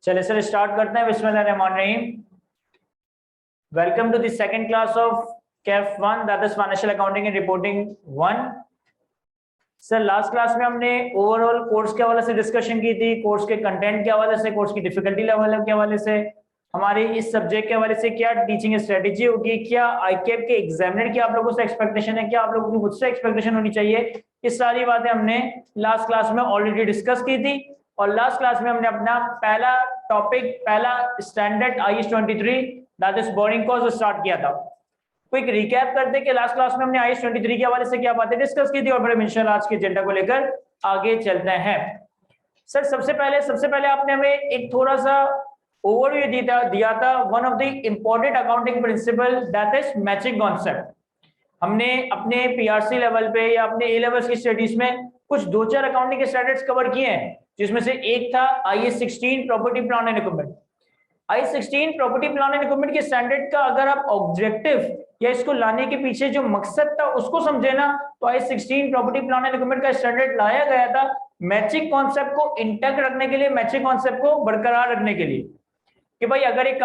चलिए sir start करते हैं। बिस्मिल्लाहिर्रहमानिर्रहीम। Welcome to the second class of CAF 1 that is financial accounting and reporting 1। Sir last class में हमने ओवरऑल कोर्स के हवाले से डिस्कशन की थी, कोर्स के कंटेंट के हवाले से, कोर्स की डिफिकल्टी लेवल के हवाले से, हमारी इस सब्जेक्ट के हवाले से क्या टीचिंग स्ट्रेटेजी होगी, क्या आईकेप के एग्जामिनर की आप लोगों से एक्सपेक्टेशन है, क्या आप लोगों की मुझसे एक्सपेक्टेशन होनी चाहिए। ये सारी बातें हमने लास्ट क्लास में ऑलरेडी डिस्कस की थी। और लास्ट क्लास में हमने अपना पहला टॉपिक, पहला standard IAS 23 that is borrowing cost start किया था। क्विक रिकैप करते कि लास्ट क्लास में हमने IAS 23 के हवाले से क्या बातें डिस्कस की थी और फिर इंशाल्लाह आज के एजेंडा को लेकर आगे चलते हैं। सर सबसे पहले आपने हमें एक थोड़ा सा ओवरव्यू दिया था one of the important accounting principle that is matching concept. हमने अपने PRC लेवल पे या अपने A लेवल की स्टडीज में कुछ दो चार अकाउंटिंग के स्टैंडर्ड्स कवर किए हैं, जिसमें से एक था IAS 16 property plan and equipment. IAS 16 property plan and equipment के स्टैंडर्ड का अगर आप ऑब्जेक्टिव या इसको लाने के पीछे जो मकसद था उसको समझे ना, तो IAS 16 property plan and equipment का स्टैंडर्ड लाया गया था मैचिंग कॉन्सेप्ट को इंटैक्ट रखने के लिए, मैचिंग कॉन्सेप्ट को बरकरार रखने के लिए कि भाई अगर एक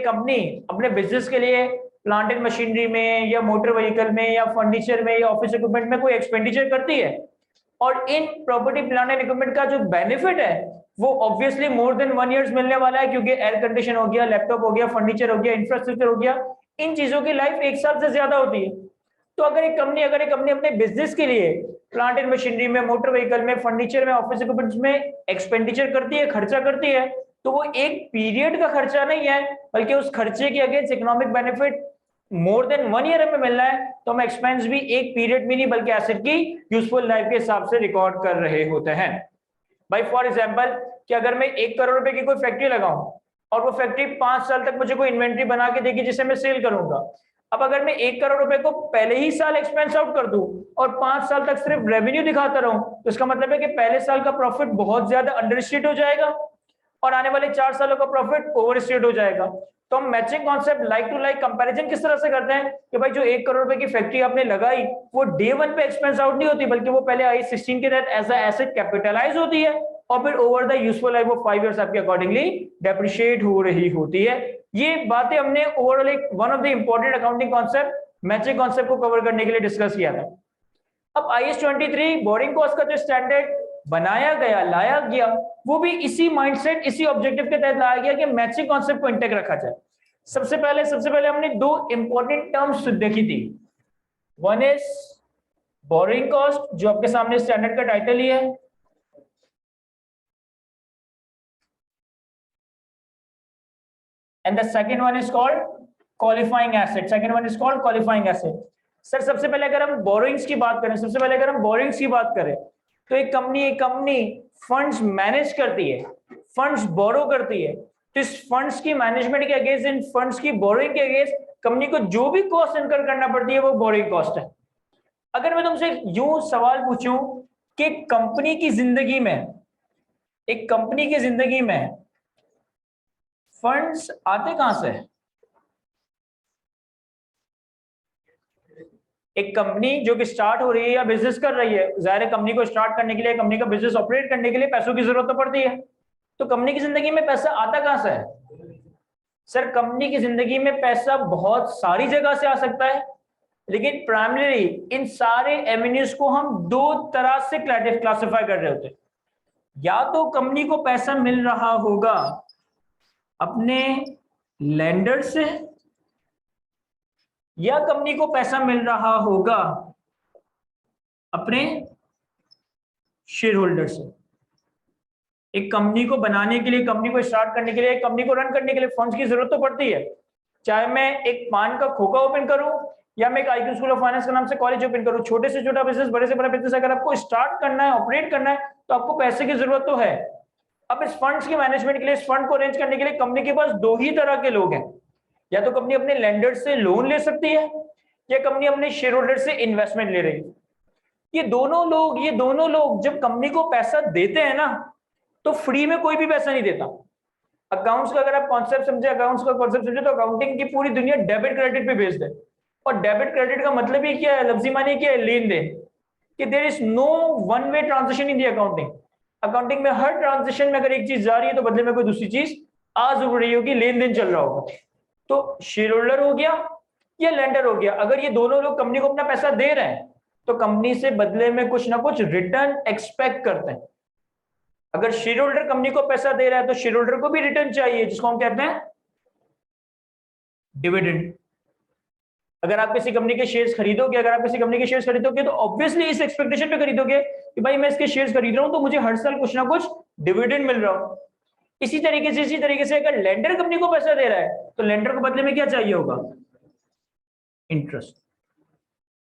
कंपनी अपने बिजनेस के लिए प्लांट एंड मशीनरी में या मोटर व्हीकल में या फर्नीचर में या ऑफिस इक्विपमेंट में कोई एक्सपेंडिचर करती है और in property plant and equipment का जो बेनिफिट है वो ऑब्वियसली मोर देन 1 ईयर्स मिलने वाला है, क्योंकि एयर कंडीशन हो गया, लैपटॉप हो गया, फर्नीचर हो गया, इंफ्रास्ट्रक्चर हो गया, इन चीजों की लाइफ 1 साल से ज्यादा होती है। तो अगर एक कंपनी अपने बिजनेस के लिए प्लांट एंड मशीनरी में, मोटर व्हीकल में, फर्नीचर में, ऑफिस इक्विपमेंट्स में एक्सपेंडिचर करती है, खर्चा करती है, तो वो एक पीरियड का खर्चा नहीं है, बल्कि उस खर्चे के अगेंस्ट इकोनॉमिक बेनिफिट मोर देन 1 ईयर में मिल रहा है, तो हम एक्सपेंस भी एक पीरियड में नहीं बल्कि एसेट की यूजफुल लाइफ के हिसाब से रिकॉर्ड कर रहे होते हैं। भाई फॉर एग्जांपल कि अगर मैं 1 करोड़ रुपए की कोई फैक्ट्री लगाऊं और वो फैक्ट्री 5 साल तक मुझे कोई इन्वेंट्री बना के देगी जिसे मैं सेल करूंगा। अब अगर मैं 1 करोड़ रुपए को पहले ही साल एक्सपेंस आउट कर दूं और 5 साल तक सिर्फ रेवेन्यू दिखाता रहूं, तो इसका मतलब है कि पहले साल का प्रॉफिट बहुत ज्यादा अंडरस्टेट हो जाएगा और आने वाले 4 सालों का प्रॉफिट ओवरस्टेट हो जाएगा। तो हम matching concept like to like comparison किस तरह से करते हैं कि भाई जो 1 करोड़ रुपए की फैक्ट्री आपने लगाई वो डे 1 पे एक्सपेंस आउट नहीं होती, बल्कि वो पहले IAS 16 के तहत एज अ एसेट कैपिटलाइज होती है और फिर over the useful life of 5 years आपकी अकॉर्डिंगली डेप्रिशिएट हो रही होती है। ये बातें हमने ओवरऑल एक one of the important accounting concept matching concept को कवर करने के लिए डिस्कस किया था। अब IAS 23 बोरिंग कॉस्ट का जो स्टैंडर्ड बनाया गया, लाया गया, वो भी इसी माइंडसेट, इसी ऑब्जेक्टिव के तहत लाया गया कि मैचिंग कॉन्सेप्ट को इंटैक्ट रखा जाए। सबसे पहले हमने दो इंपॉर्टेंट टर्म्स देखी थी। वन इज बोरिंग कॉस्ट, जो आपके सामने स्टैंडर्ड का टाइटल ही है, and the second one is called qualifying asset. Sir सबसे पहले अगर हम बोरोइंग्स की बात करें, तो एक कंपनी फंड्स मैनेज करती है, फंड्स बोरो करती है, तो इस फंड्स की मैनेजमेंट के अगेंस्ट, इन फंड्स की बोरोइंग के अगेंस्ट कंपनी को जो भी कॉस्ट इनकर करना पड़ती है वो बोरोइंग कॉस्ट है। अगर मैं तुमसे यूं सवाल पूछूं कि एक कंपनी की जिंदगी में फंड्स आते कहां से? एक कंपनी जो कि स्टार्ट हो रही है या बिजनेस कर रही है, जाहिर है कंपनी को स्टार्ट करने के लिए, कंपनी का बिजनेस ऑपरेट करने के लिए पैसों की जरूरत तो पड़ती है। तो कंपनी की जिंदगी में पैसा आता कहां से है? सर कंपनी की जिंदगी में पैसा बहुत सारी जगह से आ सकता है, लेकिन प्राइमरी इन सारे एवेन्यूज को हम दो तरह से क्लासिफाई कर रहे होते हैं। या तो कंपनी को पैसा मिल रहा होगा अपने लेंडर से, या कंपनी को पैसा मिल रहा होगा अपने शेयर होल्डर से। एक कंपनी को बनाने के लिए, कंपनी को स्टार्ट करने के लिए, कंपनी को रन करने के लिए फंड्स की जरूरत तो पड़ती है। चाहे मैं एक पान का खोखा ओपन करूं या मैं एक IQ स्कूल ऑफ फाइनेंस के नाम से कॉलेज ओपन करूं, छोटे से छोटा बिजनेस, बड़े से बड़ा बिजनेस अगर आपको स्टार्ट करना है, ऑपरेट करना है, तो आपको पैसे की जरूरत तो है। अब इस फंड्स की मैनेजमेंट के लिए, इस फंड को अरेंज करने के लिए कंपनी के पास दो ही तरह के लोग हैं। या तो कंपनी अपने लेंडर से लोन ले सकती है, या कंपनी अपने शेयर होल्डर से इन्वेस्टमेंट ले रही है। ये दोनों लोग जब कंपनी को पैसा देते हैं ना, तो फ्री में कोई भी पैसा नहीं देता। अकाउंट्स का अगर आप कॉन्सेप्ट समझे, तो अकाउंटिंग की पूरी दुनिया डेबिट क्रेडिट पे बेस्ड है। और डेबिट क्रेडिट का मतलब ही क्या है, लफ्जी मानी क्या है, लेन देन, कि there is no one way transaction in the accounting. Accounting में हर ट्रांजेक्शन में अगर एक चीज जा रही है तो बदले में कोई दूसरी चीज आ जरूर रही होगी, लेन देन चल रहा होगा। तो शेयर होल्डर हो गया या लेंडर हो गया, अगर ये दोनों लोग कंपनी को अपना पैसा दे रहे हैं तो कंपनी से बदले में कुछ ना कुछ रिटर्न एक्सपेक्ट करते हैं। अगर शेयर होल्डर कंपनी को पैसा दे रहा है तो शेयर होल्डर को भी रिटर्न चाहिए, जिसको हम कहते हैं डिविडेंड। अगर आप किसी कंपनी के शेयर्स खरीदोगे, तो ऑब्वियसली इस एक्सपेक्टेशन पे खरीदोगे कि भाई मैं इसके शेयर्स खरीद रहा हूं तो मुझे हर साल कुछ ना कुछ डिविडेंड मिल रहा हो। इसी तरीके से अगर लेंडर कंपनी को पैसा दे रहा है तो लेंडर को बदले में क्या चाहिए होगा? इंटरेस्ट।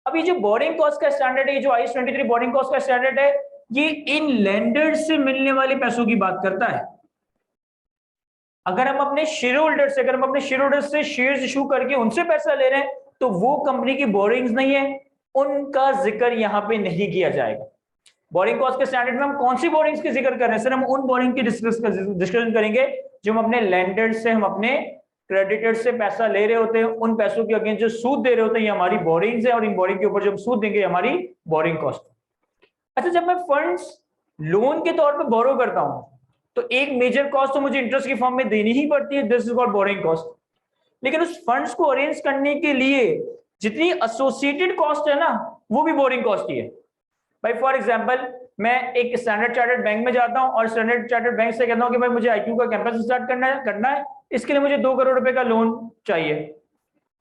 अब ये जो बोरिंग कॉस्ट का स्टैंडर्ड है, जो IAS 23 बोरिंग कॉस्ट का स्टैंडर्ड है, ये इन लेंडर से मिलने वाले पैसों की बात करता है। अगर हम अपने शेयर होल्डर से शेयर्स इशू करके उनसे पैसा ले रहे हैं तो वो कंपनी की बोरिंग्स नहीं है, उनका जिक्र यहां पे नहीं किया जाएगा। बोरिंग कॉस्ट के स्टैंडर्ड में हम कौन सी बोरिंग्स की जिक्र कर रहे हैं? सर हम उन बोरिंग की डिस्कशन करेंगे जो हम अपने लेंडर से, हम अपने क्रेडिटर से पैसा ले रहे होते हैं, उन पैसों के अगेंस्ट जो सूद दे रहे होते हैं, ये हमारी बोरिंग्स है, और इन बोरिंग के ऊपर जो हम सूद देंगे हमारी बोरिंग कॉस्ट। अच्छा, जब मैं फंड्स लोन के तौर पे बोरो करता हूं तो एक मेजर कॉस्ट तो मुझे इंटरेस्ट की फॉर्म में देनी ही पड़ती है, this is called borrowing cost. लेकिन उस फंड्स को अरेंज करने के लिए जितनी एसोसिएटेड कॉस्ट है ना, वो भी बोरिंग कॉस्ट ही है। भाई फॉर एग्जांपल, मैं एक स्टैंडर्ड चार्टर्ड बैंक में जाता हूं और स्टैंडर्ड चार्टर्ड बैंक से कहता हूं कि भाई मुझे IQ का कैंपस स्टार्ट करना है, इसके लिए मुझे 2 करोड़ रुपए का लोन चाहिए।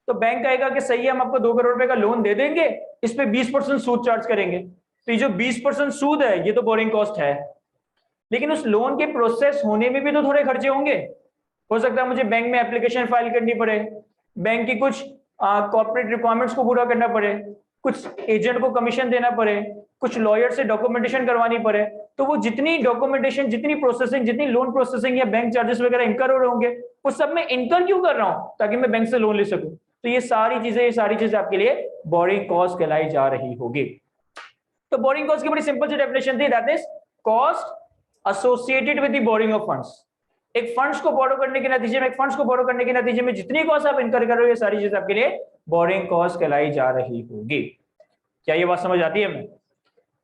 तो बैंक कहेगा कि सही है, हम आपको 2 करोड़ रुपए का लोन दे देंगे, इस पे 20% सूद चार्ज करेंगे। तो ये जो 20% सूद है ये तो बोरिंग कॉस्ट है, लेकिन उस लोन के प्रोसेस होने में भी तो थोड़े खर्चे होंगे। हो सकता है मुझे बैंक में एप्लीकेशन फाइल करनी पड़े, बैंक की कुछ कॉर्पोरेट रिक्वायरमेंट्स को पूरा करना पड़े, कुछ एजेंट को कमीशन देना पड़े, कुछ लॉयर से डॉक्यूमेंटेशन करवानी पड़े। तो वो जितनी डॉक्यूमेंटेशन, जितनी प्रोसेसिंग, जितनी लोन प्रोसेसिंग या बैंक चार्जेस वगैरह इनकर हो रहे होंगे, वो सब मैं इनकर क्यों कर रहा हूं? ताकि मैं बैंक से लोन ले सकूं। तो ये सारी चीजें आपके लिए बोरिंग कॉस्ट कहलाई जा रही होगी। तो बोरिंग कॉस्ट की बड़ी सिंपल सी डेफिनेशन थी, that is cost associated with the borrowing of funds. एक फंड्स को बोरो करने के नतीजे में जितनी कॉस्ट आप इनकर कर रहे हो, ये सारी चीज आपके लिए बोरिंग कॉस्ट कहलाई जा रही होगी। क्या ये बात समझ आती है हमें?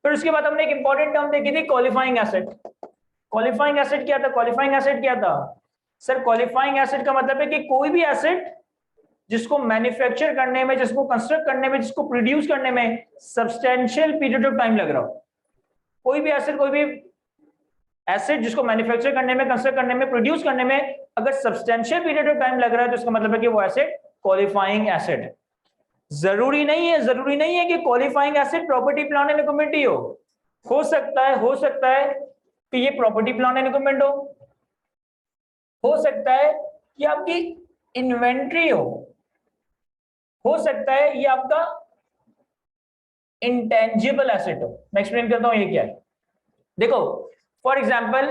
फिर उसके बाद हमने एक इंपॉर्टेंट टर्म देखी थी, क्वालिफाइंग एसेट। क्वालिफाइंग एसेट क्या था? सर क्वालिफाइंग एसेट का मतलब है कि कोई भी एसेट जिसको मैन्युफैक्चर करने में, जिसको कंस्ट्रक्ट करने में, जिसको प्रोड्यूस करने में सब्सटेंशियल पीरियड ऑफ टाइम लग रहा हो। कोई भी एसेट जिसको मैन्युफैक्चर करने में, कंस्ट्रक्ट करने में, प्रोड्यूस करने में अगर सब्सटेंशियल पीरियड ऑफ टाइम लग रहा है तो इसका मतलब है कि वो एसेट क्वालिफाइंग एसेट है। जरूरी नहीं है कि qualifying asset property plant and equipment ही हो सकता है कि ये प्रॉपर्टी प्लांट एंड इक्विपमेंट हो सकता है कि आपकी इन्वेंट्री हो सकता है ये आपका इंटेंजिबल एसेट हो। मैं एक्सप्लेन करता हूं ये क्या है। देखो फॉर एग्जांपल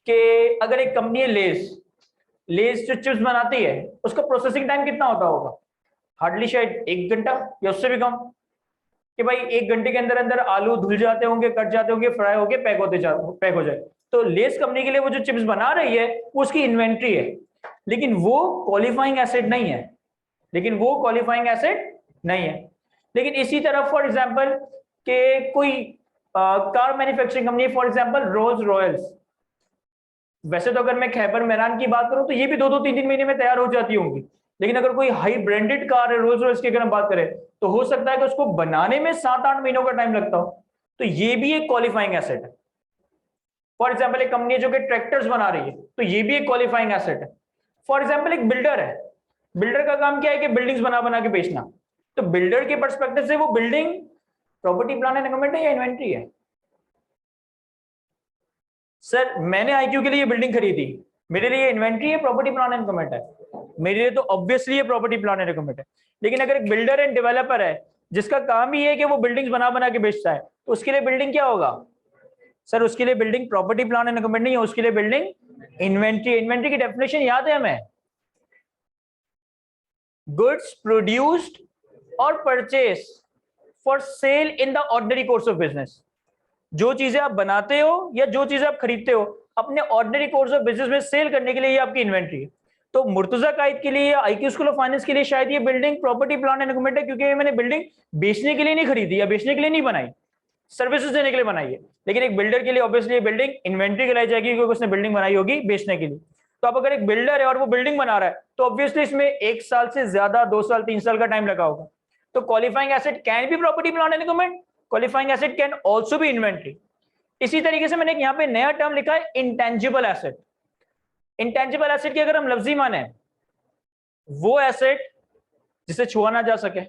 कि अगर एक कंपनी है लेस जो चिप्स बनाती है, उसका प्रोसेसिंग टाइम कितना होता होगा? हार्डली शायद 1 घंटा या उससे भी कम। कि भाई 1 घंटे के अंदर अंदर आलू धुल जाते होंगे, कट जाते होंगे, फ्राई होके पैक हो जाए। तो लेस कंपनी के लिए वो जो चिप्स बना रही है वो उसकी इन्वेंट्री है, लेकिन वो क्वालिफाइंग एसेट नहीं है। लेकिन इसी तरह फॉर एग्जांपल कि कोई car manufacturing company, for example Rolls Royals. वैसे तो अगर मैं खैबर मेहरान की बात करूं तो ये भी 2-2 3-3 महीने में तैयार हो जाती होंगी, लेकिन अगर कोई हाई ब्रांडेड कार है रोल्स रॉयल्स की अगर हम बात करें तो हो सकता है कि उसको बनाने में 7-8 महीनों का टाइम लगता हो। तो ये भी एक क्वालिफाइंग एसेट है। फॉर एग्जाम्पल एक कंपनी जो कि ट्रैक्टर्स बना रही है तो ये भी एक क्वालिफाइंग एसेट है। फॉर एग्जाम्पल एक बिल्डर है, बिल्डर का काम क्या है कि बिल्डिंग्स बना के बेचना। तो बिल्डर के पर्सपेक्टिव से वो building property plant and equipment है या इन्वेंट्री है? सर मैंने IQ के लिए बिल्डिंग खरीदी, मेरे लिए इन्वेंट्री है, प्रॉपर्टी प्लांट एंड इक्विपमेंट है? मेरे लिए तो ऑब्वियसली ये प्रॉपर्टी प्लांट एंड इक्विपमेंट है। लेकिन अगर एक बिल्डर एंड डेवलपर है जिसका काम ही है कि वो बिल्डिंग्स बना के बेचता है, तो उसके लिए बिल्डिंग क्या होगा? सर उसके लिए building property plant and equipment नहीं है, उसके लिए बिल्डिंग इन्वेंट्री की डेफिनेशन याद है हमें? गुड्स प्रोड्यूस्ड और purchase for sale in the ordinary course of business. जो चीजें आप बनाते हो या जो चीजें आप खरीदते हो अपने ऑर्डिनरी कोर्स ऑफ बिजनेस में सेल करने के लिए, ये आपकी इन्वेंट्री है। तो मुर्तजा कायद के लिए, IQ स्कूल ऑफ फाइनेंस के लिए शायद ये building property plant and equipment है, क्योंकि मैंने बिल्डिंग बेचने के लिए नहीं खरीदी या बेचने के लिए नहीं बनाई। सर्विसेज देने के लिए बनाई है, लेकिन एक बिल्डर के लिए ऑब्वियसली बिल्डिंग इन्वेंट्री कराई जाएगी क्योंकि उसने बिल्डिंग बनाई होगी बेचने के लिए। तो अब अगर एक बिल्डर है और वो बिल्डिंग बना रहा है तो ऑब्वियसली इसमें 1 साल से ज्यादा, 2 साल 3 साल का टाइम लगा होगा। तो qualifying asset can be property plant and equipment, qualifying asset can also be inventory. इसी तरीके से मैंने यहाँ पे नया टर्म लिखा है इंटेंजिबल एसेट। इंटेंजिबल एसेट की अगर हम लफ्जी माने वो एसेट जिसे छुआ ना जा सके,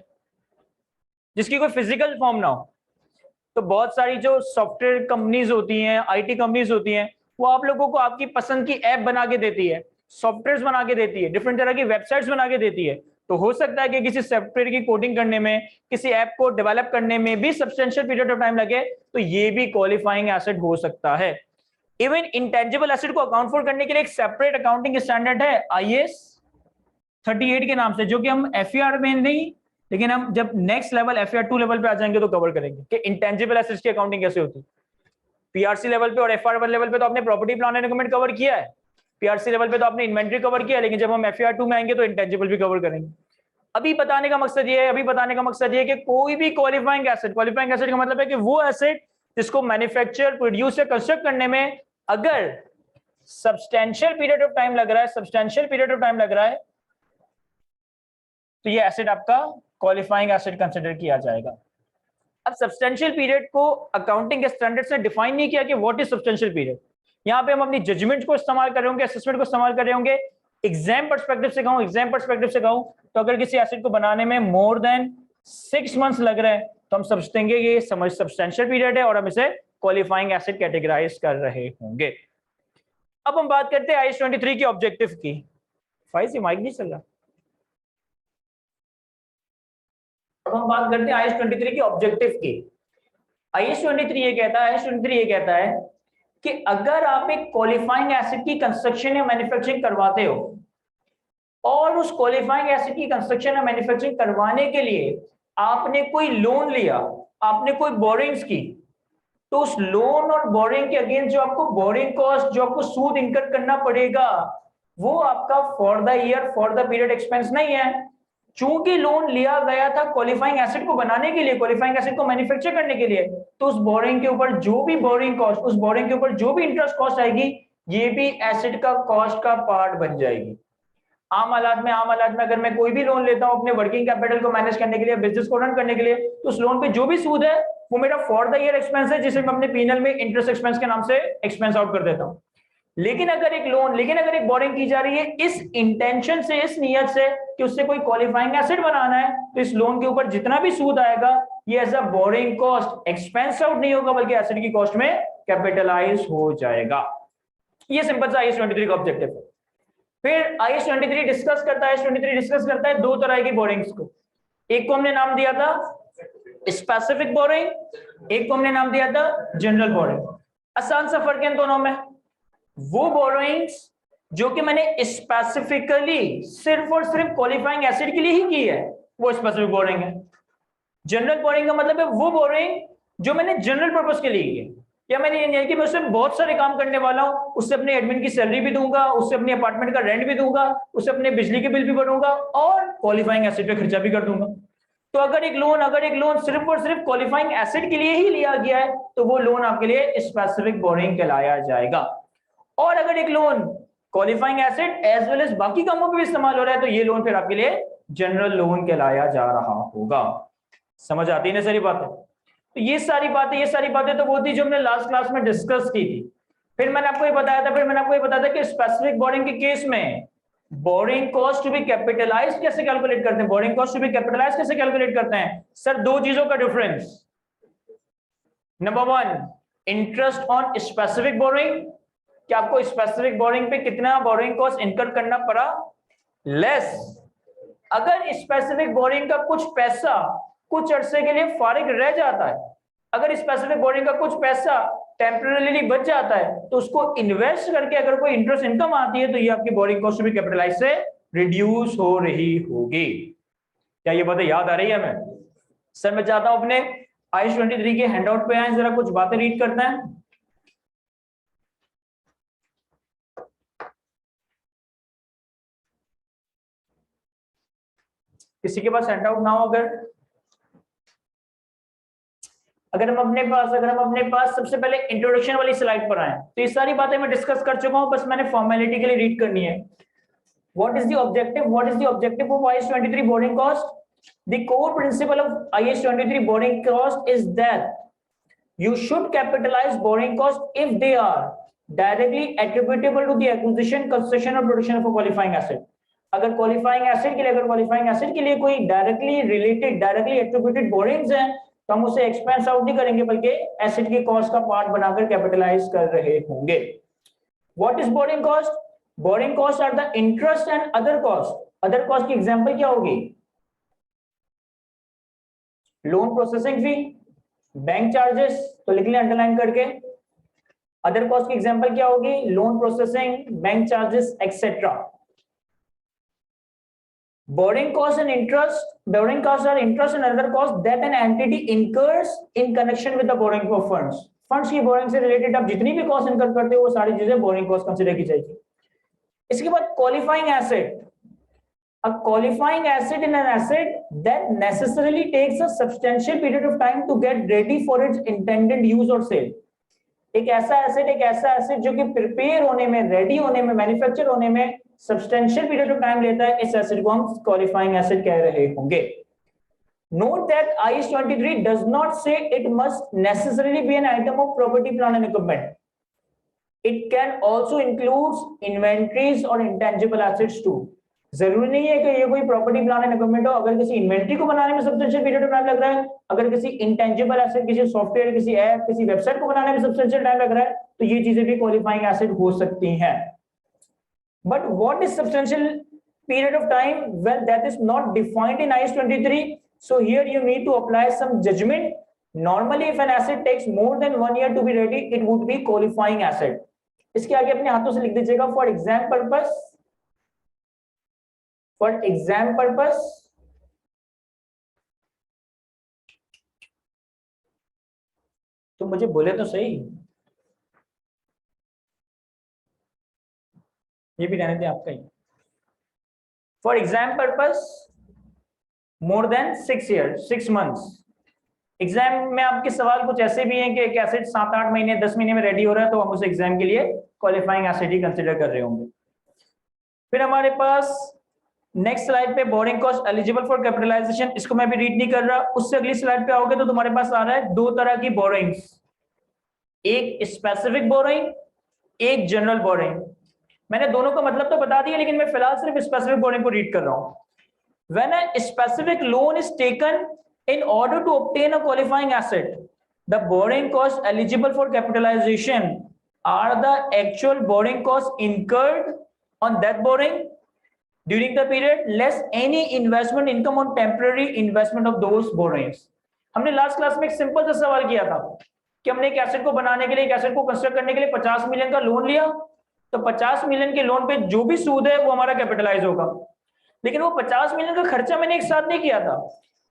जिसकी कोई फिजिकल फॉर्म ना हो। तो बहुत सारी जो सॉफ्टवेयर कंपनीज होती हैं, आईटी कंपनीज होती हैं, वो आप लोगों को आपकी पसंद की ऐप बना के देती है, सॉफ्टवेयर बना के देती है, डिफरेंट तरह की वेबसाइट्स बना के देती है। तो हो सकता है कि किसी सॉफ्टवेयर की कोडिंग करने में, किसी ऐप को डेवलप करने में भी सब्सटेंशियल पीरियड ऑफ टाइम लगे, तो ये भी क्वालिफाइंग एसेट हो सकता है। इवन इंटेंजिबल एसेट को अकाउंट फॉर करने के लिए एक सेपरेट अकाउंटिंग स्टैंडर्ड है IAS 38 के नाम से, जो कि हम FER में नहीं, लेकिन हम जब नेक्स्ट लेवल FER 2 लेवल पे आ जाएंगे तो कवर करेंगे कि इंटेंजिबल एसेट्स की अकाउंटिंग कैसे होती है। PRC लेवल पे और FR1 लेवल पे तो आपने property plant and equipment cover किया है, PRC लेवल पे तो आपने इन्वेंट्री कवर किया है, लेकिन जब हम FER 2 में आएंगे तो इंटेंजिबल भी कवर करेंगे। अभी बताने का मकसद ये है कि कोई भी क्वालिफाइंग एसेट का मतलब है कि वो एसेट जिसको मैन्युफैक्चर, प्रोड्यूस या कंस्ट्रक्ट करने में अगर सब्सटेंशियल पीरियड ऑफ टाइम लग रहा है तो ये एसेट आपका क्वालिफाइंग एसेट कंसिडर किया जाएगा। अब सब्सटेंशियल पीरियड को अकाउंटिंग के स्टैंडर्ड से डिफाइन नहीं किया कि व्हाट इज सब्सटेंशियल पीरियड। यहाँ पे हम अपनी जजमेंट को इस्तेमाल कर रहे होंगे, असेसमेंट को इस्तेमाल कर रहे होंगे। एग्जाम पर्सपेक्टिव से कहूं तो अगर किसी एसेट को बनाने में मोर देन 6 मंथ्स लग रहे हैं तो हम समझेंगे ये सब्सटेंशियल पीरियड है और हम इसे क्वालिफाइंग एसेट कैटेगराइज कर रहे होंगे। अब हम बात करते हैं IAS 23 के ऑब्जेक्टिव की। फाइज माइक नहीं चल रहा। अब हम बात करते हैं IAS 23 के ऑब्जेक्टिव की। IAS 23 ये कहता है कि अगर आप एक क्वालिफाइंग एसेट की कंस्ट्रक्शन या मैन्युफैक्चरिंग करवाते हो और उस क्वालिफाइंग एसेट की कंस्ट्रक्शन या मैन्युफैक्चरिंग करवाने के लिए आपने कोई लोन लिया, आपने कोई बोरिंग्स की, तो उस लोन और बोरिंग के अगेंस्ट जो आपको बोरिंग कॉस्ट, जो आपको सूद इनकर करना पड़ेगा, वो आपका for the year, for the period expense नहीं है। चूंकि लोन लिया गया था क्वालिफाइंग एसेट को बनाने के लिए, क्वालिफाइंग एसेट को मैन्युफैक्चर करने के लिए, तो उस बोरिंग के ऊपर जो भी बोरिंग कॉस्ट, उस बोरिंग के ऊपर जो भी इंटरेस्ट कॉस्ट आएगी, ये भी एसेट का कॉस्ट का पार्ट बन जाएगी। आम हालात में अगर मैं कोई भी लोन लेता हूं अपने वर्किंग कैपिटल को मैनेज करने के लिए, बिजनेस को रन करने के लिए, तो उस लोन पे जो भी सूद है वो मेरा फॉर द ईयर एक्सपेंस है, जिसे मैं अपने P&L में इंटरेस्ट एक्सपेंस के नाम से एक्सपेंस आउट कर देता हूं। लेकिन अगर एक बोरिंग की जा रही है इस इंटेंशन से, इस नियत से कि उससे कोई क्वालिफाइंग एसेट बनाना है, तो इस लोन के ऊपर जितना भी सूद आएगा ये as a borrowing cost expense out नहीं होगा, बल्कि एसेट की कॉस्ट में कैपिटलाइज हो जाएगा। ये सिंपल सा IAS 23 का ऑब्जेक्टिव है। फिर IAS 23 डिस्कस करता है दो तरह की बोरिंग्स को। एक को हमने नाम दिया था स्पेसिफिक बोरिंग, एक को हमने नाम दिया था जनरल बोरिंग। आसान सा फर्क है इन दोनों में। वो बोरोइंग्स जो कि मैंने स्पेसिफिकली सिर्फ और सिर्फ क्वालिफाइंग एसेट के लिए ही की है, वो स्पेसिफिक बोरिंग है। जनरल बोरिंग का मतलब है वो बोरिंग जो मैंने जनरल पर्पस के लिए की है, या मैंने ये नहीं कि मैं उससे बहुत सारे काम करने वाला हूं, उससे अपने एडमिन की सैलरी भी दूंगा, उससे अपने अपार्टमेंट का रेंट भी दूंगा, उससे अपने बिजली के बिल भी भरूंगा और क्वालिफाइंग एसेट पे खर्चा भी कर दूंगा। तो अगर एक लोन सिर्फ और सिर्फ क्वालिफाइंग एसेट के लिए ही लिया गया है तो वो लोन आपके लिए स्पेसिफिक बोरिंग कहलाया जाएगा। और अगर एक loan qualifying asset as well as बाकी कामों पे भी इस्तेमाल हो रहा है तो ये लोन फिर आपके लिए जनरल लोन कहलाया जा रहा होगा। समझ आती है ना सारी बातें? तो ये सारी बातें तो वो थी जो हमने लास्ट क्लास में डिस्कस की थी। फिर मैंने आपको ये बताया था कि स्पेसिफिक बोरिंग के केस में borrowing cost to be capitalised कैसे कैलकुलेट करते हैं, borrowing cost to be capitalised कैसे कैलकुलेट करते हैं। सर दो चीजों का difference, number 1 interest on specific borrowing, कि आपको स्पेसिफिक बोरिंग पे कितना बोरिंग कॉस्ट इनकर करना पड़ा, लेस अगर स्पेसिफिक बोरिंग का कुछ पैसा कुछ अरसे के लिए फारिग रह जाता है, अगर स्पेसिफिक बोरिंग का कुछ पैसा टेम्परेरीली बच जाता है तो उसको इन्वेस्ट करके अगर कोई इंटरेस्ट इनकम आती है तो ये आपकी बोरिंग कॉस्ट भी कैपिटलाइज से रिड्यूस हो रही होगी। क्या ये बातें याद आ रही है हमें? सर मैं चाहता हूं अपने IAS 23 के हैंडआउट पे आए, जरा कुछ बातें रीड करते हैं। किसी के पास हैंडआउट ना हो अगर अगर हम अपने पास सबसे पहले इंट्रोडक्शन वाली स्लाइड पर आए, तो ये सारी बातें मैं डिस्कस कर चुका हूं, बस मैंने फॉर्मेलिटी के लिए रीड करनी है। What is the objective? What is the objective of IS 23 boarding cost? The core principle of IS 23 boarding cost is that you should capitalize borrowing cost if they are directly attributable to the acquisition, construction or production of a qualifying asset. अगर qualifying asset के लिए कोई directly attributed borrowings हैं, तो हम उसे expense out नहीं करेंगे, बल्कि asset की cost का part बनाकर capitalize कर रहे होंगे। What is borrowing cost? Borrowing costs are the interest and other costs. Other cost की example क्या होगी? Loan processing fee, bank charges, तो लिख लें अंडरलाइन करके। अदर कॉस्ट की एग्जांपल क्या होगी? Loan processing, bank charges etcetera. Borrowing cost and interest, borrowing cost are interest and other cost that an entity incurs in connection with the borrowing of funds. Funds की borrowing से related आप जितनी भी cost incur करते हो, वो सारी चीजें बोरिंग कॉस्ट कंसीडर की जाएगी। इसके बाद qualifying asset. A qualifying asset in an asset that necessarily takes a substantial period of time to get ready for its intended use or sale. एक ऐसा एसेट जो कि प्रिपेयर होने में, रेडी होने में, मैन्युफैक्चर होने में सब्सटेंशियल पीरियड ऑफ टाइम लेता है, इस एसेट को हम क्वालिफाइंग एसेट कह रहे होंगे। Note that IS 23 does not say it must necessarily be an item of property, plant and equipment. It can also include inventories or intangible assets too. जरूरी नहीं है कि ये कोई प्रॉपर्टी प्लांट एंड इक्विपमेंट हो। अगर किसी इन्वेंटरी को बनाने में सब्सटेंशियल पीरियड ऑफ टाइम लग रहा है, अगर किसी इंटेंजिबल एसेट, किसी सॉफ्टवेयर, किसी ऐप, किसी वेबसाइट को बनाने में सब्सटेंशियल टाइम लग रहा है, तो ये चीजें भी क्वालिफाइंग एसेट हो सकती हैं। But what is substantial period of time? Well, that is not defined in IS 23, so here you need to apply some judgement. Normally if an asset takes more than 1 year to be ready, it would be qualifying asset. इसके आगे अपने हाथों से लिख दीजिएगा, for exam purpose, for exam purpose, तो मुझे बोले तो सही, ये भी रहने दें आपका ही। For exam purpose more than 6 years 6 months। Exam में आपके सवाल कुछ ऐसे भी हैं कि एक एसेट 7-8 महीने 10 महीने में रेडी हो रहा है, तो हम उस एग्जाम के लिए क्वालिफाइंग एसेट ही कंसिडर कर रहे होंगे। फिर हमारे पास नेक्स्ट स्लाइड पे borrowing cost eligible for capitalisation, इसको मैं भी रीड नहीं कर रहा। उससे अगली स्लाइड पे आओगे तो तुम्हारे पास आ रहा है दो तरह की बोरिंग्स, एक स्पेसिफिक बोरिंग, एक जनरल बोरिंग। मैंने दोनों का मतलब तो बता दिया, लेकिन मैं फिलहाल सिर्फ स्पेसिफिक बोरिंग को रीड कर रहा हूं। When a specific loan is taken in order to obtain a qualifying asset, the borrowing cost eligible for capitalisation are the actual borrowing cost incurred on that borrowing during the period less any investment income on temporary investment of those borrowings। हमने last class में एक simple सा सवाल किया था कि हमने एक एसेट को बनाने के लिए, एक एसेट को कंस्ट्रक्ट करने के लिए 50 मिलियन का लोन लिया, तो 50 मिलियन के लोन पे जो भी सूद है वो हमारा कैपिटलाइज होगा। लेकिन वो 50 मिलियन का खर्चा मैंने एक साथ नहीं किया था।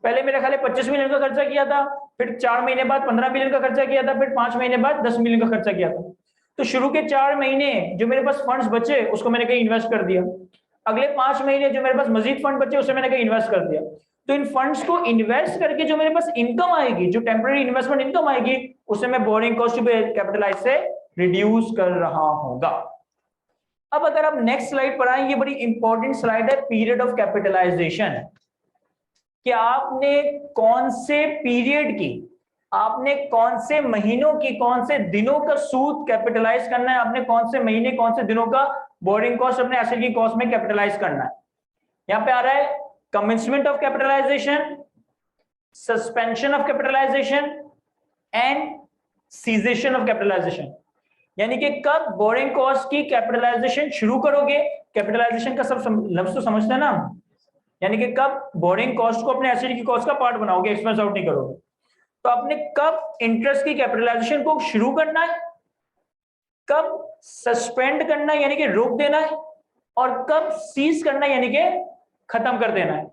पहले मेरे ख्याल 25 मिलियन का खर्चा किया था, फिर 4 महीने बाद 15 मिलियन का खर्चा किया था, फिर 5 महीने बाद 10 मिलियन का खर्चा किया था। तो शुरू के 4 महीने जो मेरे पास फंड्स बचे उसको मैंने कहीं इन्वेस्ट कर दिया, अगले 5 महीने जो मेरे पास मजीद फंड बचे उसे मैंने कहीं इन्वेस्ट कर दिया। तो इन फंड्स को इन्वेस्ट करके जो मेरे पास इनकम आएगी, जो टेम्पररी इन्वेस्टमेंट इनकम आएगी, उसे मैं बोरिंग कॉस्ट पे कैपिटलाइज से रिड्यूस कर रहा होगा। अब अगर आप नेक्स्ट स्लाइड पर आए, ये बड़ी इंपॉर्टेंट स्लाइड है, पीरियड ऑफ कैपिटलाइजेशन। कि आपने कौन से पीरियड की, आपने कौन से महीनों की, कौन से दिनों का सूद कैपिटलाइज करना है, आपने कौन से महीने, कौन से दिनों का बोरिंग कॉस्ट अपने एसेट की कॉस्ट में कैपिटलाइज करना है। यहां पे आ रहा है commencement of capitalisation, suspension of capitalisation and cessation of capitalisation. यानी कि कब बोरिंग कॉस्ट की कैपिटलाइजेशन शुरू करोगे, कैपिटलाइजेशन का सब लफ्ज तो समझते हैं ना, यानी कि कब बोरिंग कॉस्ट को अपने एसेट की कॉस्ट का पार्ट बनाओगे, एक्सपेंस आउट नहीं करोगे। तो आपने कब इंटरेस्ट की कैपिटलाइजेशन को शुरू करना है, कब सस्पेंड करना है यानी कि रोक देना है, और कब सीज करना है यानी कि खत्म कर देना है।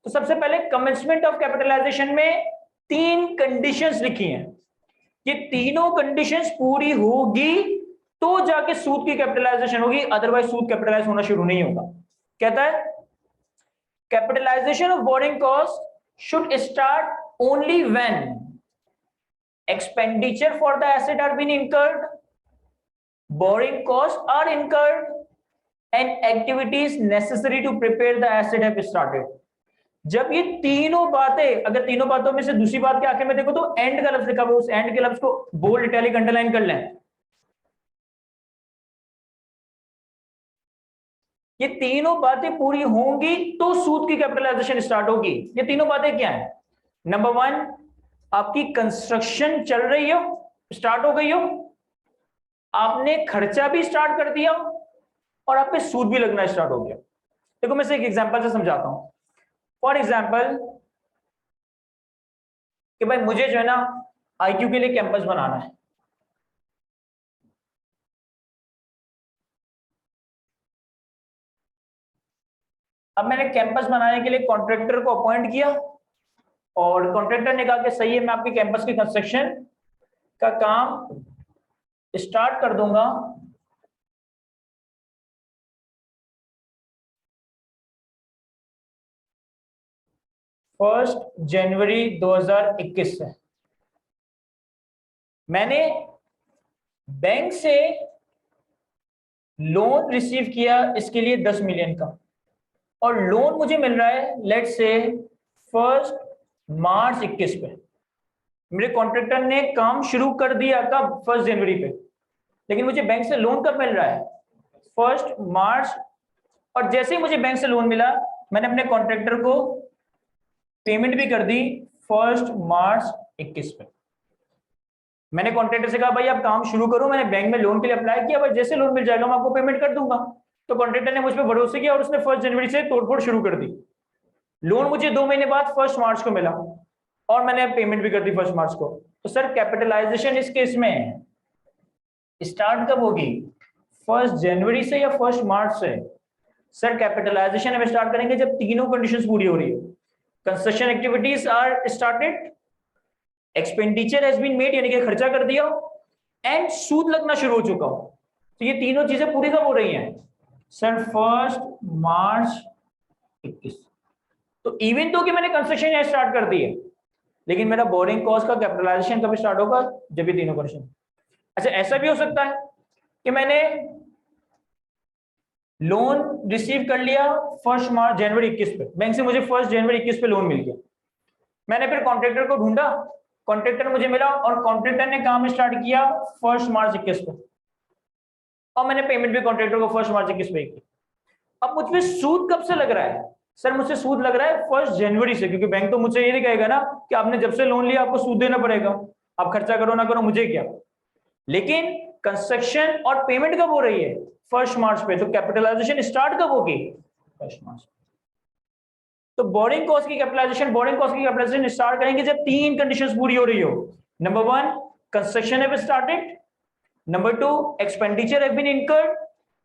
तो सबसे पहले कमेंसमेंट ऑफ कैपिटलाइजेशन में 3 कंडीशंस लिखी हैं। ये तीनों कंडीशंस पूरी होगी तो जाके सूद की कैपिटलाइजेशन होगी, अदरवाइज सूद कैपिटलाइज होना शुरू नहीं होगा। कहता है capitalisation of borrowing cost should start only when expenditure for the asset are being incurred, borrowing costs are incurred, and activities necessary to prepare the asset have started. जब ये तीनों बातें, अगर तीनों बातों में से दूसरी बात के आखिर में देखो तो एंड का लफ्ज लिखा हुआ, उस एंड के लफ्ज को बोल्ड इटैलिक अंडरलाइन कर लें। ये तीनों बातें पूरी होंगी तो सूद की कैपिटलाइजेशन स्टार्ट होगी। ये तीनों बातें क्या है? नंबर 1, आपकी कंस्ट्रक्शन चल रही हो, स्टार्ट हो गई हो, आपने खर्चा भी स्टार्ट कर दिया और आप पे सूद भी लगना स्टार्ट हो गया। देखो मैं से एक एग्जांपल से समझाता हूं। फॉर एग्जांपल कि भाई मुझे जो है ना आईक्यू के लिए कैंपस बनाना है। अब मैंने कैंपस बनाने के लिए कॉन्ट्रैक्टर को अपॉइंट किया और कॉन्ट्रैक्टर ने कहा कि सही है, मैं आपके कैंपस की कंस्ट्रक्शन का काम स्टार्ट कर दूंगा फर्स्ट जनवरी 2021 से। मैंने बैंक से लोन रिसीव किया इसके लिए 10 मिलियन का, और लोन मुझे मिल रहा है लेट्स से 1 मार्च 21 पे। मेरे कॉन्ट्रैक्टर ने काम शुरू कर दिया कब? 1 जनवरी पे, लेकिन मुझे बैंक से लोन कब मिल रहा है? 1 मार्च। और जैसे ही मुझे बैंक से लोन मिला मैंने अपने कॉन्ट्रैक्टर को पेमेंट भी कर दी 1 मार्च 21 पे। मैंने कॉन्ट्रैक्टर से कहा भाई आप काम शुरू करो, मैंने बैंक में लोन के लिए अप्लाई किया, भाई जैसे लोन मिल जाएगा मैं आपको पेमेंट कर दूंगा। तो कॉन्ट्रैक्टर ने मुझ पर भरोसे किया और उसने 1 जनवरी से तोड़फोड़ शुरू कर दी। लोन मुझे 2 महीने बाद 1 मार्च को मिला और मैंने पेमेंट भी कर दी 1 मार्च को। तो सर कैपिटलाइजेशन इस केस में स्टार्ट कब होगी? 1 जनवरी से या 1 मार्च से? सर कैपिटलाइजेशन हम स्टार्ट करेंगे जब तीनों कंडीशंस पूरी हो रही है। Construction activities are started, expenditure has been made यानी कि खर्चा कर दिया, एंड सूद लगना शुरू हो चुका हो। तो ये तीनों चीजें पूरी कब हो रही हैं? सर 1 मार्च 21। तो इवन तो कि मैंने कंस्ट्रक्शन यहाँ स्टार्ट कर दी है, लेकिन मेरा बोरिंग कॉस्ट का कैपिटलाइजेशन कब स्टार्ट होगा? जब ये तीनों कंडीशन। अच्छा ऐसा भी हो सकता है कि मैंने लोन रिसीव कर लिया 1 मार्च जनवरी 21 पे, बैंक से मुझे 1 जनवरी 21 पे लोन मिल गया। मैंने फिर कॉन्ट्रैक्टर को ढूंढा, कॉन्ट्रैक्टर मुझे मिला और कॉन्ट्रैक्टर ने काम स्टार्ट किया 1 मार्च 21 पे, और मैंने पेमेंट भी कॉन्ट्रैक्टर को 1 मार्च 21 पे की। अब मुझ पे सूद कब से लग रहा है? सर मुझसे सूद लग रहा है 1 जनवरी से, क्योंकि बैंक तो मुझसे ये नहीं कहेगा ना कि आपने जब से लोन लिया आपको सूद देना पड़ेगा, आप खर्चा करो ना करो मुझे क्या। लेकिन कंस्ट्रक्शन और पेमेंट कब हो रही है? 1 मार्च पे। तो कैपिटलाइजेशन स्टार्ट कब होगी? 1 मार्च। तो बोरिंग कॉस्ट की कैपिटलाइजेशन स्टार्ट करेंगे जब 3 कंडीशंस पूरी हो रही हो। Number 1 construction have started, number 2 expenditure have been incurred,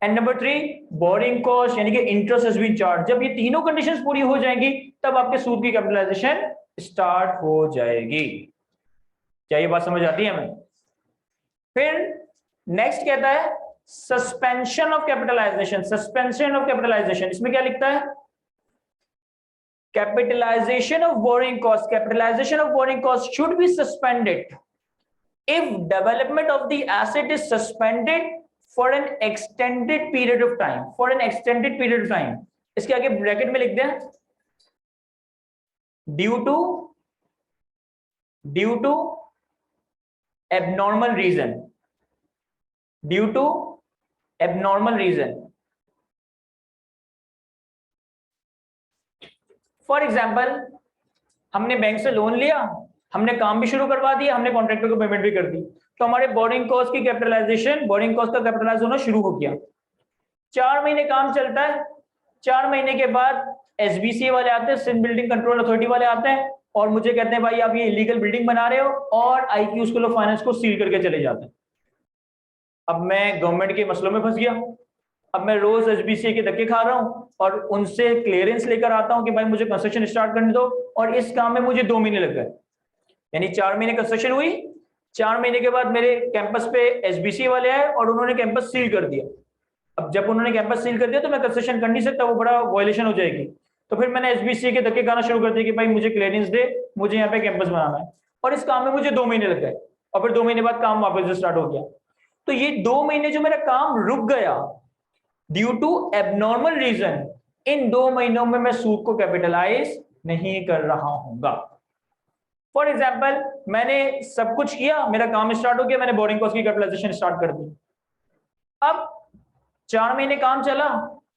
and number 3 borrowing cost यानी कि इंटरेस्ट हैज बीन चार्ज। जब ये तीनों कंडीशंस पूरी हो जाएंगी तब आपके सूद की कैपिटलाइजेशन स्टार्ट हो जाएगी। क्या ये बात समझ आती है हमें? फिर नेक्स्ट कहता है suspension of capitalisation. Suspension of capitalisation, इसमें क्या लिखता है? Capitalization of borrowing cost, capitalization of borrowing cost should be suspended if development of the asset is suspended for an extended period of time. For an extended period of time. इसके आगे bracket में लिख दें due to abnormal reason. Due to abnormal reason. For example हमने bank से loan लिया, हमने काम भी शुरू करवा दिया, हमने कॉन्ट्रैक्टर को पेमेंट भी कर दी, तो हमारे बोरिंग कॉस्ट की कैपिटलाइजेशन, बोरिंग कॉस्ट का कैपिटलाइज होना शुरू हो गया। 4 महीने काम चलता है, 4 महीने के बाद एसबीसी वाले आते हैं, सिंध बिल्डिंग कंट्रोल अथॉरिटी वाले आते हैं और मुझे कहते हैं भाई आप ये इलीगल बिल्डिंग बना रहे हो, और आईक्यू स्कूल ऑफ फाइनेंस को सील करके चले जाते हैं। अब मैं गवर्नमेंट के मसलों में फंस गया। अब मैं रोज एसबीसी के धक्के खा रहा हूं और उनसे क्लियरेंस लेकर आता हूं कि भाई मुझे कंस्ट्रक्शन स्टार्ट करने दो, और इस काम में मुझे 2 महीने लग गए। यानी 4 महीने कंस्ट्रक्शन हुई, 4 महीने के बाद मेरे कैंपस पे एसबीसी वाले आए और उन्होंने कैंपस सील कर दिया। अब जब उन्होंने कैंपस सील कर दिया तो मैं कंस्ट्रक्शन कर नहीं सकता, वो बड़ा वायलेशन हो जाएगी। तो फिर मैंने एसबीसी के धक्के खाना शुरू कर दिया कि भाई मुझे क्लियरेंस दे, मुझे यहाँ पे कैंपस बनाना है, और इस काम में मुझे 2 महीने लग गए। और फिर 2 महीने बाद काम वापस से स्टार्ट हो गया। तो ये 2 महीने जो मेरा काम रुक गया ड्यू टू एबनॉर्मल रीजन, इन 2 महीनों में मैं सूद को कैपिटलाइज नहीं कर रहा हूंगा। फॉर एग्जाम्पल, मैंने सब कुछ किया, मेरा काम स्टार्ट हो गया, मैंने बोरिंग कॉस्ट की कैपिटलाइजेशन स्टार्ट कर दी। अब 4 महीने काम चला,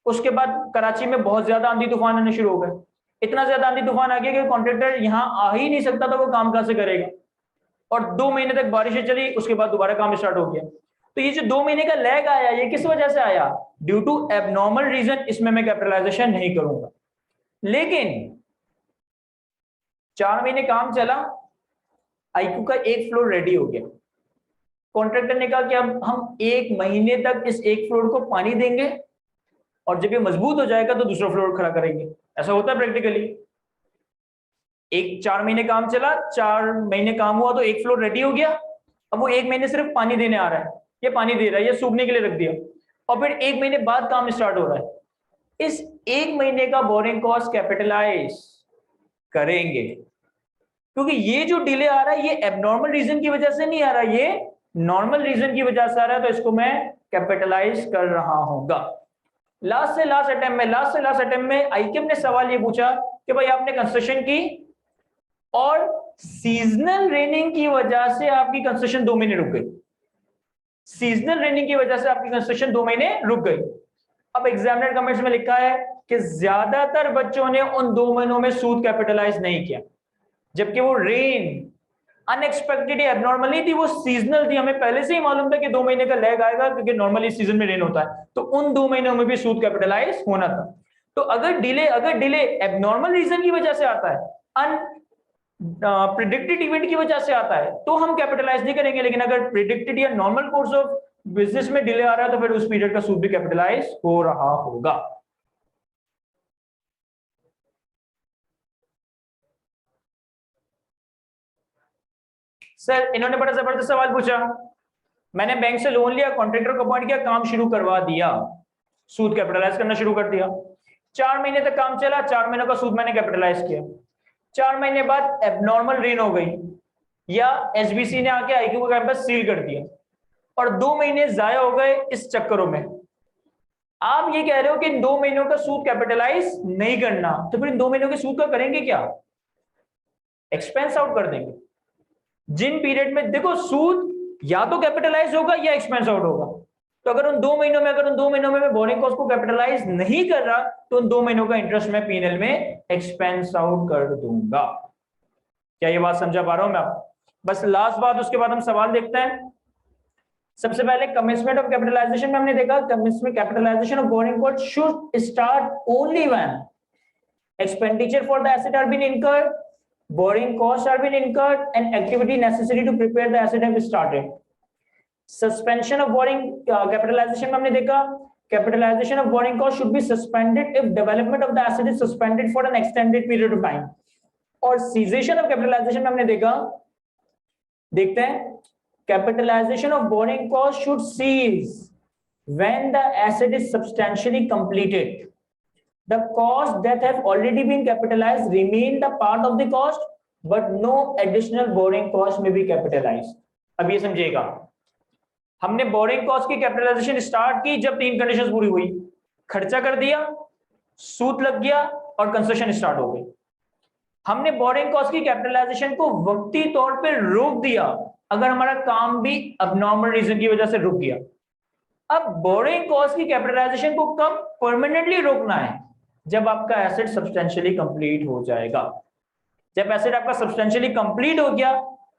उसके बाद कराची में बहुत ज्यादा आंधी तूफान आने शुरू हो गए। इतना ज्यादा आंधी तूफान आ गया कि कॉन्ट्रैक्टर यहां आ ही नहीं सकता था, वो काम कहां से करेगा। और 2 महीने तक बारिशें चली, उसके बाद दोबारा काम स्टार्ट हो गया। तो ये जो 2 महीने का लैग आया, ये किस वजह से आया? ड्यू टू एबनॉर्मल रीजन, इसमें मैं कैपिटलाइजेशन नहीं करूंगा। लेकिन 4 महीने काम चला, आईक्यू का एक फ्लोर रेडी हो गया। कॉन्ट्रैक्टर ने कहा कि अब हम 1 महीने तक इस एक फ्लोर को पानी देंगे और जब ये मजबूत हो जाएगा तो दूसरा फ्लोर खड़ा करेंगे। ऐसा होता है प्रैक्टिकली। 4 महीने काम चला, 4 महीने काम हुआ तो एक फ्लोर रेडी हो गया। अब वो 1 महीने सिर्फ पानी देने आ रहा है, ये पानी दे रहा है, ये सूखने के लिए रख दिया, और फिर 1 महीने बाद काम स्टार्ट हो रहा है। इस 1 महीने का बोरिंग कॉस्ट कैपिटलाइज करेंगे, क्योंकि ये जो डिले आ रहा है ये एबनॉर्मल रीजन की वजह से नहीं आ रहा, ये नॉर्मल रीजन की वजह से आ रहा है, तो इसको मैं कैपिटलाइज कर रहा हूंगा। लास्ट से लास्ट अटेम्प्ट में आईक्यू ने सवाल ये पूछा कि भाई आपने कंस्ट्रक्शन की और सीजनल रेनिंग की वजह से आपकी कंस्ट्रक्शन 2 महीने रुक गई। सीजनल रेनिंग की वजह से आपकी कंस्ट्रक्शन 2 महीने रुक गई। अब एग्जामिनर कमेंट्स में लिखा है कि ज्यादातर बच्चों ने उन 2 महीनों में सूद कैपिटलाइज नहीं किया, जबकि वो रेन अनएक्सपेक्टेड एबनॉर्मली थी, वो सीजनल थी। हमें पहले से ही मालूम था कि 2 महीने का लैग आएगा, क्योंकि नॉर्मली सीजन में रेन होता है, तो उन 2 महीनों में भी सूद कैपिटलाइज होना था। तो अगर डिले एबनॉर्मल रीजन की वजह से आता है, प्रिडिक्टेड इवेंट की वजह से आता है, तो हम कैपिटलाइज नहीं करेंगे। लेकिन अगर प्रिडिक्टेड या नॉर्मल कोर्स ऑफ बिजनेस में डिले आ रहा है तो फिर उस पीरियड का सूद भी कैपिटलाइज हो रहा होगा। सर इन्होंने बड़ा जबरदस्त सवाल पूछा। मैंने बैंक से लोन लिया, कॉन्ट्रैक्टर को अपॉइंट किया, काम शुरू करवा दिया, सूद कैपिटलाइज करना शुरू कर दिया। 4 महीने तक काम चला, 4 महीनों का सूद मैंने कैपिटलाइज किया। 4 महीने बाद एबनॉर्मल रेन हो गई या एसबीसी ने आके आईक्यू का कैंपस सील कर दिया और 2 महीने जाया हो गए इस चक्करों में। आप ये कह रहे हो कि इन 2 महीनों का सूद कैपिटलाइज नहीं करना, तो फिर इन 2 महीनों के सूद का करेंगे क्या? एक्सपेंस आउट कर देंगे। जिन पीरियड में देखो सूद या तो कैपिटलाइज होगा या एक्सपेंस आउट होगा, तो अगर उन 2 महीनों में मैं बोरिंग कॉस्ट को कैपिटलाइज नहीं कर रहा, तो उन 2 महीनों का इंटरेस्ट मैं पीएनएल में एक्सपेंस आउट कर दूंगा। क्या ये बात समझा पा रहा हूं मैं आप? बस लास्ट बात, उसके बाद हम सवाल देखते हैं। सबसे पहले कमिटमेंट ऑफ कैपिटलाइजेशन में हमने देखा capitalisation of borrowing cost should start only when expenditure for the asset are been incurred, borrowing costs are been incurred, and activity necessary to prepare the asset have started. Suspension of borrowing capitalization में हमने देखा capitalization of borrowing cost should be suspended if development of the asset is suspended for an extended period of time. और cessation of capitalization में हमने देखते हैं capitalization of borrowing cost should cease when the asset is substantially completed. The costs that have already been capitalized remain the part of the cost, but no additional borrowing cost may be capitalized. अब ये समझिएगा, हमने boring cost की capitalisation start की जब 3 conditions पूरी हुई, खर्चा कर दिया, सूद लग गया और कंस्ट्रक्शन स्टार्ट हो गई। हमने बोरिंग कॉस्ट की कैपिटलाइजेशन को वक्ती तौर पर रोक दिया अगर हमारा काम भी अबनॉर्मल रीजन की वजह से रुक गया। अब बोरिंग कॉस्ट की कैपिटलाइजेशन को कब परमानेंटली रोकना है? जब आपका एसेट सब्सटेंशियली कंप्लीट हो जाएगा। जब एसेट आपका सब्सटेंशियली कंप्लीट हो गया,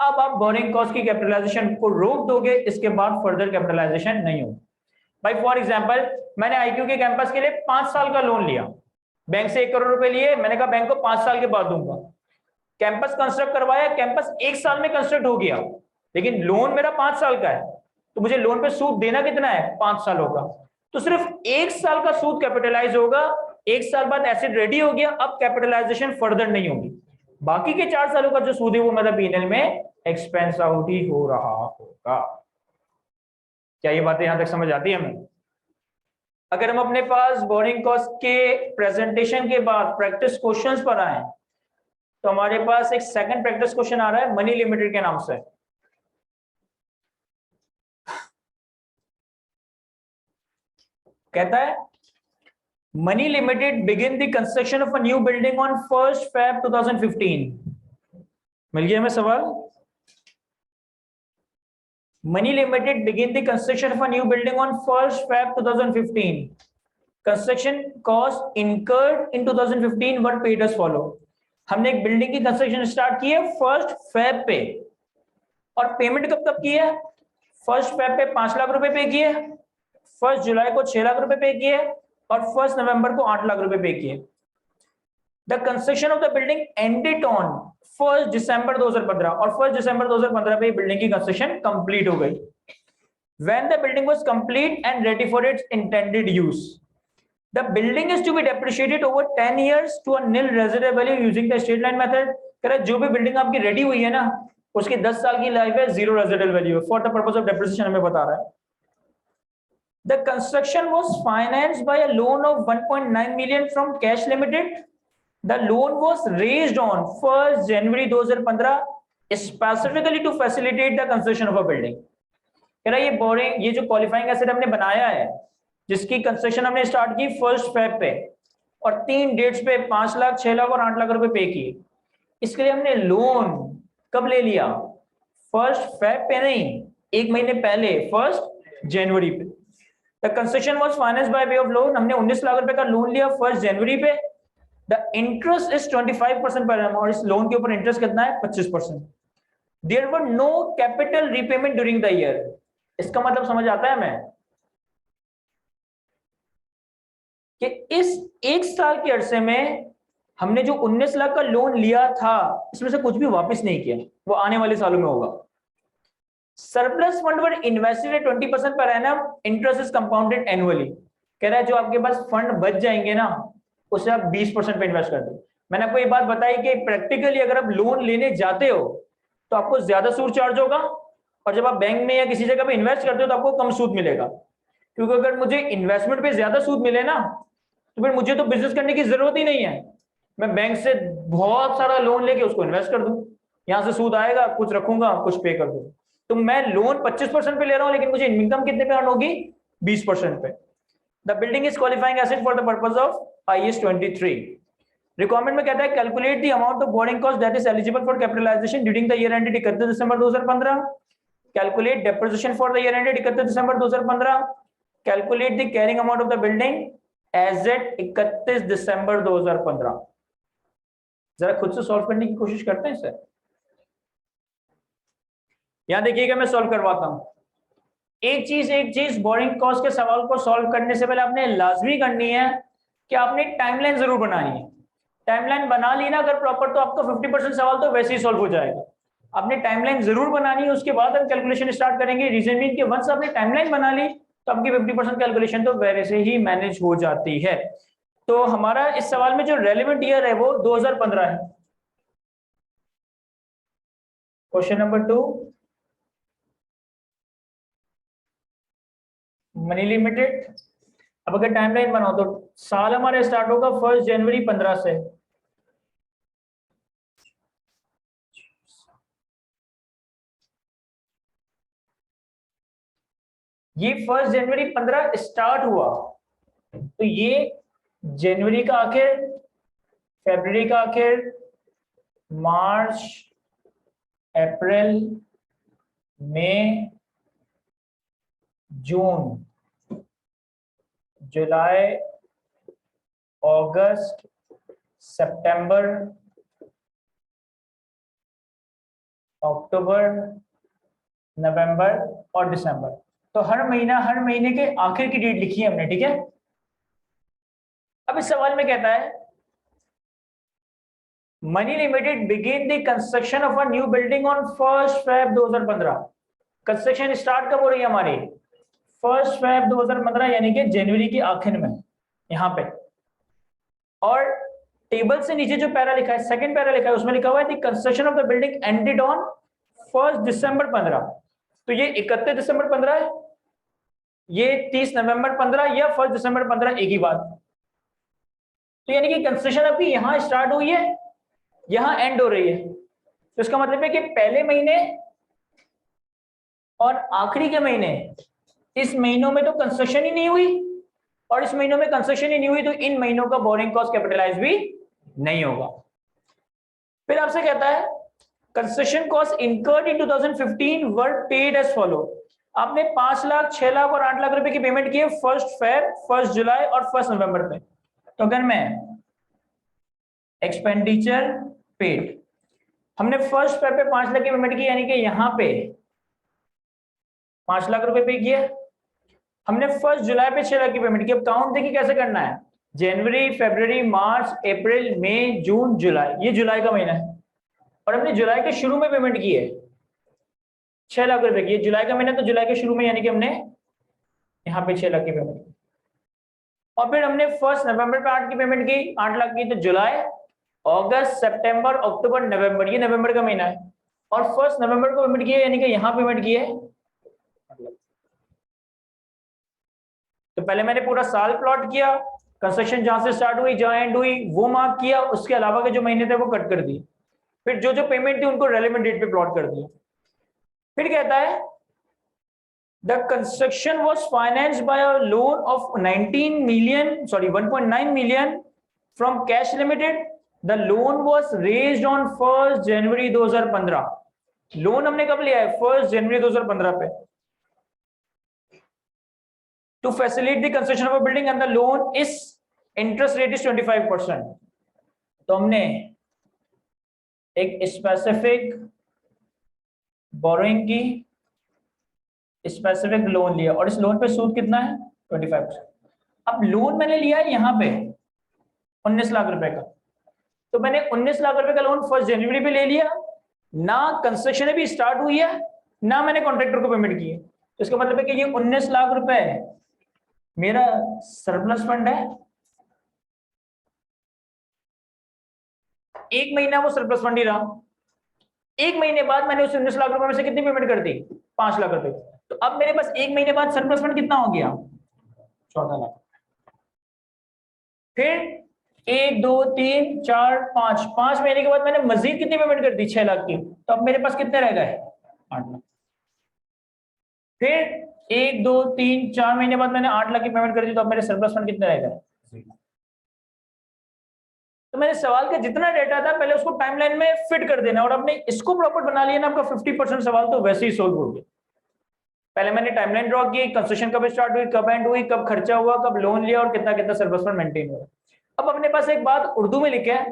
अब आप बोरिंग कॉस्ट की कैपिटलाइजेशन को रोक दोगे, इसके बाद फर्दर कैपिटलाइजेशन नहीं होगी। भाई फॉर एग्जांपल, मैंने आईक्यू के कैंपस के लिए 5 साल का लोन लिया, बैंक से 1 करोड़ रुपए लिए, मैंने कहा बैंक को 5 साल के बाद दूंगा। कैंपस कंस्ट्रक्ट करवाया, कैंपस 1 साल में कंस्ट्रक्ट हो गया, लेकिन लोन मेरा 5 साल का है, तो मुझे लोन पे सूद देना कितना है? 5 सालों का। तो सिर्फ 1 साल का सूद कैपिटलाइज होगा, 1 साल बाद एसेट रेडी हो गया, अब कैपिटलाइजेशन फर्दर नहीं होगी। बाकी के 4 सालों का जो सूद है वो मतलब पीएनएल में एक्सपेंस आउट ही हो रहा होगा। क्या ये बातें यहां तक समझ आती है हमें? अगर हम अपने पास बोरिंग कॉस्ट के प्रेजेंटेशन के बाद प्रैक्टिस क्वेश्चंस पर आए, तो हमारे पास एक सेकंड प्रैक्टिस क्वेश्चन आ रहा है मनी लिमिटेड के नाम से। कहता है money limited begin the construction of a new building on 1 Feb 2015। मिल गया हमें सवाल। Money limited begin the construction of a new building on 1 Feb 2015। Construction cost incurred in 2015 what paid us follow. हमने एक बिल्डिंग की construction start की है 1 Feb पे, और पेमेंट कब कब की है? 1 Feb पे 5 लाख रुपए पे किए, 1 जुलाई को 6 लाख रुपए पे किए, और 1 नवंबर को 8 लाख रुपए पे किए। The construction of the building ended on 1 दिसंबर 2015, और 1 दिसंबर 2015 पे बिल्डिंग की कंस्ट्रक्शन कंप्लीट हो गई। When the building was complete and ready for its intended use, the building is to be depreciated over 10 years to a nil residual value using the straight line method। कह रहा है जो भी building आपकी ready हुई है ना, उसकी 10 साल की लाइफ है, जीरो रेजिडुअल वैल्यू है, for the purpose of depreciation हमें बता रहा है। The construction was financed by a loan of 1.9 million from Cash Limited. The loan was raised on 1 January 2015 specifically to facilitate the construction of a building। कह रहा है ये boring, ये जो क्वालिफाइंग एसेट हमने बनाया है, जिसकी कंस्ट्रक्शन हमने स्टार्ट की 1 Feb पे, और 3 डेट्स पे 5 लाख, 6 लाख और 8 लाख रुपए पे किए। इसके लिए हमने लोन कब ले लिया? 1 Feb पे नहीं, एक महीने पहले 1 जनवरी पे। The construction was financed by way of loan. हमने 19 लाख रुपए का लोन लिया 1 जनवरी पे। The interest is 25% per annum, और इस लोन के ऊपर इंटरेस्ट कितना है? 25%। There were no capital repayment during the year. इसका मतलब समझ आता है हमें कि इस एक साल के अरसे में हमने जो 19 लाख का लोन लिया था, इसमें से कुछ भी वापस नहीं किया, वो आने वाले सालों में होगा। Surplus fund were invested at 20% per annum, interest is compounded annually. कह रहा है जो आपके पास फंड बच जाएंगे ना, उसे आप 20% पे इन्वेस्ट कर दो। मैंने आपको ये बात बताई कि प्रैक्टिकली अगर आप लोन लेने जाते हो तो आपको ज्यादा सूद चार्ज होगा, और जब आप बैंक में या किसी जगह पे इन्वेस्ट करते हो तो आपको कम सूद मिलेगा। क्योंकि अगर मुझे इन्वेस्टमेंट पे ज्यादा सूद मिले ना, तो फिर मुझे तो बिजनेस करने की जरूरत ही नहीं है। मैं बैंक से बहुत सारा लोन लेके उसको इन्वेस्ट कर दूं, यहां से सूद आएगा, कुछ रखूंगा, कुछ पे कर दूं। तो मैं लोन 25% पे ले रहा हूं, लेकिन मुझे इनकम कितने पे अर्न होगी? 20% पे। The building is qualifying asset for the purpose of IAS 23। Requirement में कहता है calculate the amount of borrowing cost that is eligible for capitalisation during the year ended 31 December 2015। Calculate depreciation for the year ended 31 December 2015। Calculate the carrying amount of the building as at 31 December 2015। जरा खुद से solve करने की कोशिश करते हैं sir. यहां देखिएगा, मैं सॉल्व करवाता हूं। एक चीज बोरिंग कॉस्ट के सवाल को सॉल्व करने से पहले आपने लाजमी करनी है कि आपने टाइमलाइन जरूर बनानी है। टाइमलाइन बना ली ना अगर प्रॉपर, तो आपका 50% सवाल तो वैसे ही सॉल्व हो जाएगा। आपने टाइमलाइन जरूर बनानी है, उसके बाद हम कैलकुलेशन स्टार्ट करेंगे। रीजन मीन कि वंस आपने टाइमलाइन बना ली तो आपकी 50% कैलकुलेशन तो वैसे ही मैनेज हो जाती है। तो हमारा इस सवाल में जो रेलेवेंट ईयर है वो 2015 है। Question number 2, money limited. अब अगर टाइमलाइन बनाओ तो साल हमारा स्टार्ट होगा 1 जनवरी 15 से। ये 1 जनवरी 15 स्टार्ट हुआ, तो ये जनवरी का आखिर, फरवरी का आखिर, मार्च, अप्रैल, मई, जून, जुलाई, अगस्त, सितंबर, अक्टूबर, नवंबर और दिसंबर। तो हर महीने के आखिर की डेट लिखी है हमने, ठीक है। अब इस सवाल में कहता है money limited begin the construction of a new building on 1 Feb 2015। Construction start कब हो रही है हमारी? 1 Feb 2015, यानी कि जनवरी के आखिर में यहां पे। और टेबल से नीचे जो पैरा लिखा है, सेकंड पैरा लिखा है, उसमें लिखा हुआ है the construction of the building ended on 1 दिसंबर 15। तो ये 31 दिसंबर 15 है, ये 30 नवंबर 15 या 1 दिसंबर 15, एक ही बात। तो यानी कि कंस्ट्रक्शन आपकी यहां स्टार्ट हुई है, यहां एंड हो रही है। तो इसका मतलब है कि पहले महीने और आखिरी के महीने, इस महीनों में तो कंस्ट्रक्शन ही नहीं हुई, और इस महीनों में कंस्ट्रक्शन ही नहीं हुई तो इन महीनों का बोरिंग कॉस्ट कैपिटलाइज भी नहीं होगा। फिर आपसे कहता है construction cost incurred in 2015 were paid as follow. आपने 5 लाख, 6 लाख और 8 लाख रुपए की पेमेंट की है 1 Feb, 1 जुलाई और 1 नवंबर पे। तो अगर मैं एक्सपेंडिचर पेड, हमने 1 Feb पे 5 लाख की पेमेंट की, यानी कि यहां पे 5 लाख रुपए पे किया। हमने 1 जुलाई पे 6 लाख की पेमेंट की। अब काउंट देखिए कैसे करना है, जनवरी, फरवरी, मार्च, अप्रैल, मई, जून, जुलाई, ये जुलाई का महीना है और हमने जुलाई के शुरू में पेमेंट की है 6 लाख रुपए की। जुलाई का महीना तो जुलाई के शुरू में, यानी कि हमने यहाँ पे 6 लाख की पेमेंट की। और फिर हमने 1 नवंबर पे 8 की पेमेंट की, 8 लाख की। तो जुलाई, अगस्त, सितंबर, अक्टूबर, नवंबर, ये नवंबर का महीना है और 1 नवंबर को पेमेंट की है, यानी कि यहाँ पेमेंट की है। तो पहले मैंने पूरा साल प्लॉट किया, कंस्ट्रक्शन जहां से स्टार्ट हुई, जहां एंड हुई वो मार्क किया, उसके अलावा के जो महीने थे वो कट कर दिए। फिर जो जो पेमेंट थी उनको रेलेवेंट डेट पे प्लॉट कर दिया। फिर कहता है the construction was financed by a loan of 1.9 million from cash limited. The loan was raised on 1 January 2015। Loan हमने कब लिया है? 1 जनवरी 2015 पे। To facilitate the construction of a building and the loan is interest rate is 25%. तो हमने एक specific borrowing की, specific loan लिया और इस लोन पे सूद कितना है? 25%। अब लोन मैंने लिया है यहाँ पे 19 लाख रुपए का, तो मैंने 19 लाख रुपए का लोन 1 जनवरी पे ले लिया, ना कंस्ट्रक्शन अभी स्टार्ट हुई है ना मैंने कॉन्ट्रैक्टर को पेमेंट की है। तो इसका मतलब है कि ये 19 लाख रुपए मेरा सरप्लस फंड है। एक महीना वो सरप्लस फंड ही रहा। एक महीने बाद मैंने उस 19 लाख रुपए में से कितनी पेमेंट कर दी? 5 लाख रुपए। तो अब मेरे पास एक महीने बाद सरप्लस फंड कितना हो गया? 14 लाख। फिर 1 2 3 4 5, 5 महीने के बाद मैंने मजीद कितनी पेमेंट कर दी? 6 लाख की। तो अब मेरे पास कितने रह गए? 8 लाख। फिर 1 2 3 4 महीने बाद मैंने 8 लाख की पेमेंट कर दी, तो अब मेरे सरप्लस फंड कितने रह गए? तो मैंने सवाल का जितना डेटा था पहले उसको टाइमलाइन में फिट कर देना, और आपने इसको प्रॉपर बना लिया ना, आपका 50% सवाल तो वैसे ही सोल्व हो गया। पहले मैंने टाइमलाइन ड्रॉ की, कंस्ट्रक्शन कब स्टार्ट हुई, कब एंड हुई, कब खर्चा हुआ, कब लोन लिया और कितना कितना सरप्लस फंड मेंटेन हुआ। अब अपने पास एक बात उर्दू में लिखे है,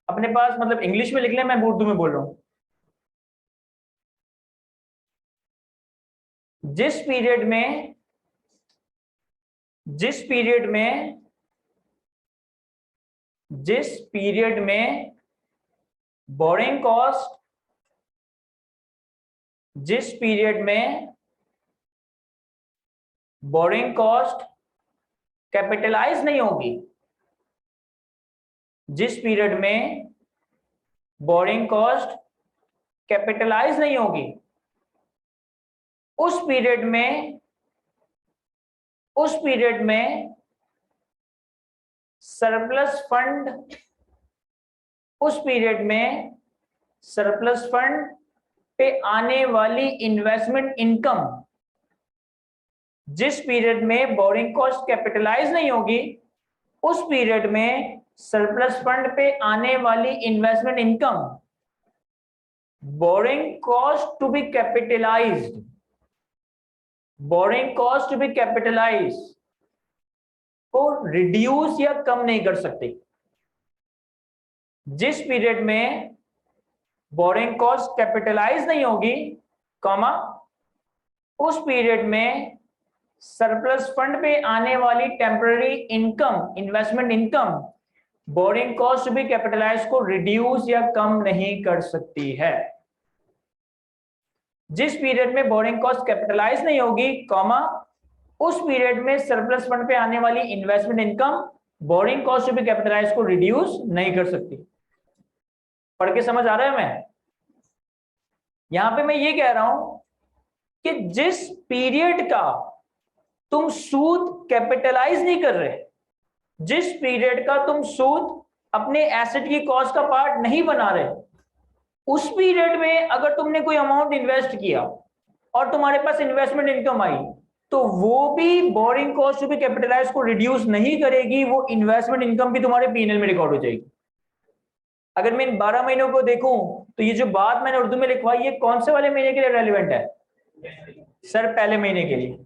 अपने पास मतलब इंग्लिश में लिख ले, मैं उर्दू में बोल रहा हूं। जिस पीरियड में बोरिंग कॉस्ट, जिस पीरियड में बोरिंग कॉस्ट कैपिटलाइज नहीं होगी, जिस पीरियड में बोरिंग कॉस्ट कैपिटलाइज नहीं होगी, उस पीरियड में सरप्लस फंड, उस पीरियड में सरप्लस फंड पे आने वाली इन्वेस्टमेंट इनकम, जिस पीरियड में बोरिंग कॉस्ट कैपिटलाइज नहीं होगी उस पीरियड में सरप्लस फंड पे आने वाली investment income, borrowing cost to be capitalised, borrowing cost to be capitalise को रिड्यूस या कम नहीं कर सकती। जिस पीरियड में बोरिंग कॉस्ट कैपिटलाइज नहीं होगी कॉमा, उस पीरियड में सरप्लस फंड पे आने वाली temporary income, investment income, borrowing cost भी कैपिटलाइज को रिड्यूस या कम नहीं कर सकती है। जिस पीरियड में बोरिंग कॉस्ट कैपिटलाइज नहीं होगी कॉमा, उस पीरियड में सरप्लस फंड पे आने वाली इन्वेस्टमेंट इनकम बोरिंग कॉस्ट भी कैपिटलाइज को रिड्यूस नहीं कर सकती। पढ़ के समझ आ रहा है? मैं यहां पे मैं ये कह रहा हूं कि जिस पीरियड का तुम सूद कैपिटलाइज नहीं कर रहे, जिस पीरियड का तुम सूद अपने एसेट की कॉस्ट का पार्ट नहीं बना रहे, उस पीरियड में अगर तुमने कोई अमाउंट इन्वेस्ट किया और तुम्हारे पास इन्वेस्टमेंट इनकम आई, तो वो भी borrowing cost to be capitalise को रिड्यूस नहीं करेगी, वो इन्वेस्टमेंट इनकम भी तुम्हारे पीएनएल में रिकॉर्ड हो जाएगी। अगर मैं इन 12 महीनों को देखूं तो ये जो बात मैंने उर्दू में लिखवाई ये कौन से वाले महीने के लिए रेलिवेंट है? सर पहले महीने के लिए।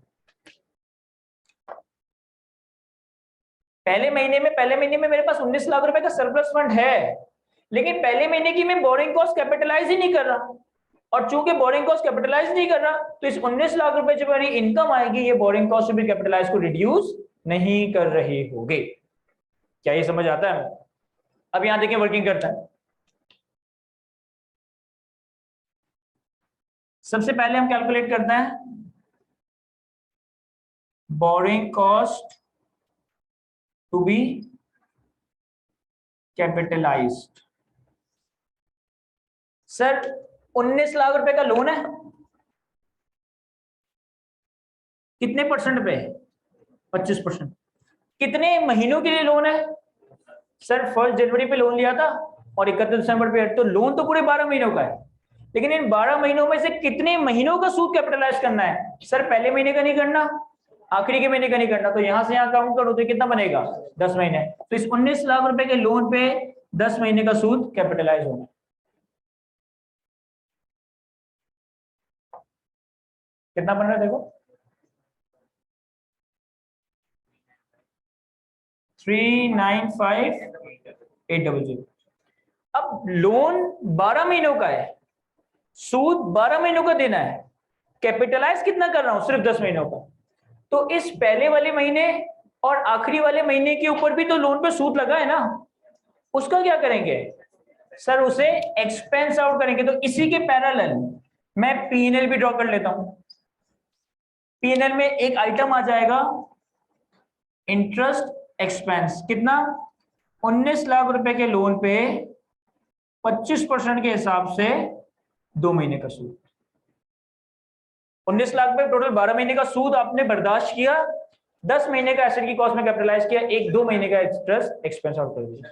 पहले महीने में मेरे पास 19 लाख रुपए का सरप्लस फंड है, लेकिन पहले महीने की मैं बोरिंग कॉस्ट कैपिटलाइज ही नहीं कर रहा, और चूंकि बोरिंग कॉस्ट कैपिटलाइज नहीं कर रहा तो इस 19 लाख रुपए जो मेरी इनकम आएगी ये बोरिंग कॉस्ट भी कैपिटलाइज को रिड्यूस नहीं कर रही होगी। क्या ये समझ आता है? अब यहां देखिए वर्किंग करता है। सबसे पहले हम कैलकुलेट करते हैं borrowing cost to be capitalised. Sir 19 lakh रुपए का लोन है, कितने परसेंट पे? 25%। कितने महीनों के लिए लोन है? सर 1 जनवरी पे लोन लिया था और 31 दिसंबर पे, तो लोन तो पूरे 12 महीनों का है, लेकिन इन 12 महीनों में से कितने महीनों का सूद कैपिटलाइज करना है? सर पहले महीने का नहीं करना, आखिरी के महीने का नहीं करना, तो यहां से यहां काउंट करो तो कितना बनेगा? 10 महीने। तो इस 19 लाख रुपए के लोन पे 10 महीने का सूद कैपिटलाइज होना। कितना बन रहा है देखो, 395,800। अब लोन 12 महीनों का है, सूद 12 महीनों का देना है, कैपिटलाइज कितना कर रहा हूं? सिर्फ 10 महीनों का। तो इस पहले वाले महीने और आखिरी वाले महीने के ऊपर भी तो लोन पे सूद लगा है ना, उसका क्या करेंगे? सर उसे एक्सपेंस आउट करेंगे। तो इसी के पैरेलल मैं पीएनएल भी ड्रॉ कर लेता हूं। पीएनएल में एक आइटम आ जाएगा इंटरेस्ट एक्सपेंस, कितना? 19 लाख रुपए के लोन पे 25% के हिसाब से 2 महीने का सूद। 19 लाख पे टोटल 12 महीने का सूद आपने बर्दाश्त किया, 10 महीने का एसेट की कॉस्ट में कैपिटलाइज किया, एक 2 महीने का इंटरेस्ट एक्सपेंस आउट कर दिया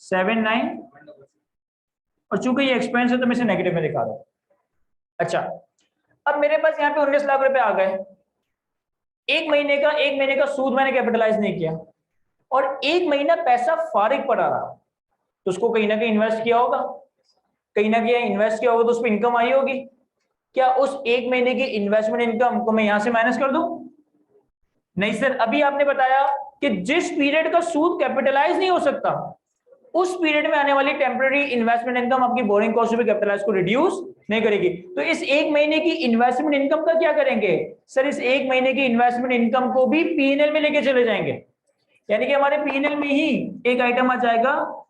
79। और चूंकि ये एक्सपेंस है तो मैं इसे नेगेटिव में दिखा रहा हूं। अच्छा, अब मेरे पास यहाँ पे 19 लाख रुपए आ गए, एक महीने का सूद मैंने कैपिटलाइज नहीं किया, और एक महीना पैसा फारिग पड़ा रहा, तो उसको कहीं ना कहीं इन्वेस्ट किया होगा, कहीं ना कहीं इन्वेस्ट किया होगा तो उस पर इनकम आई होगी। क्या उस एक महीने की इन्वेस्टमेंट इनकम को मैं यहां से माइनस कर दूं? नहीं सर, अभी आपने बताया कि जिस पीरियड का सूद कैपिटलाइज नहीं हो सकता उस पीरियड में आने वाली टेम्पररी इन्वेस्टमेंट इनकम आपकी बोरिंग कॉस्ट भी कैपिटलाइज को रिड्यूस नहीं करेगी। तो इस एक महीने की इन्वेस्टमेंट इनकम का क्या करेंगे? सर इस एक महीने की इन्वेस्टमेंट इनकम को भी पीएनएल में लेके चले जाएंगे, यानी कि हमारे पीएनएल में ही एक आइटम आ जाएगा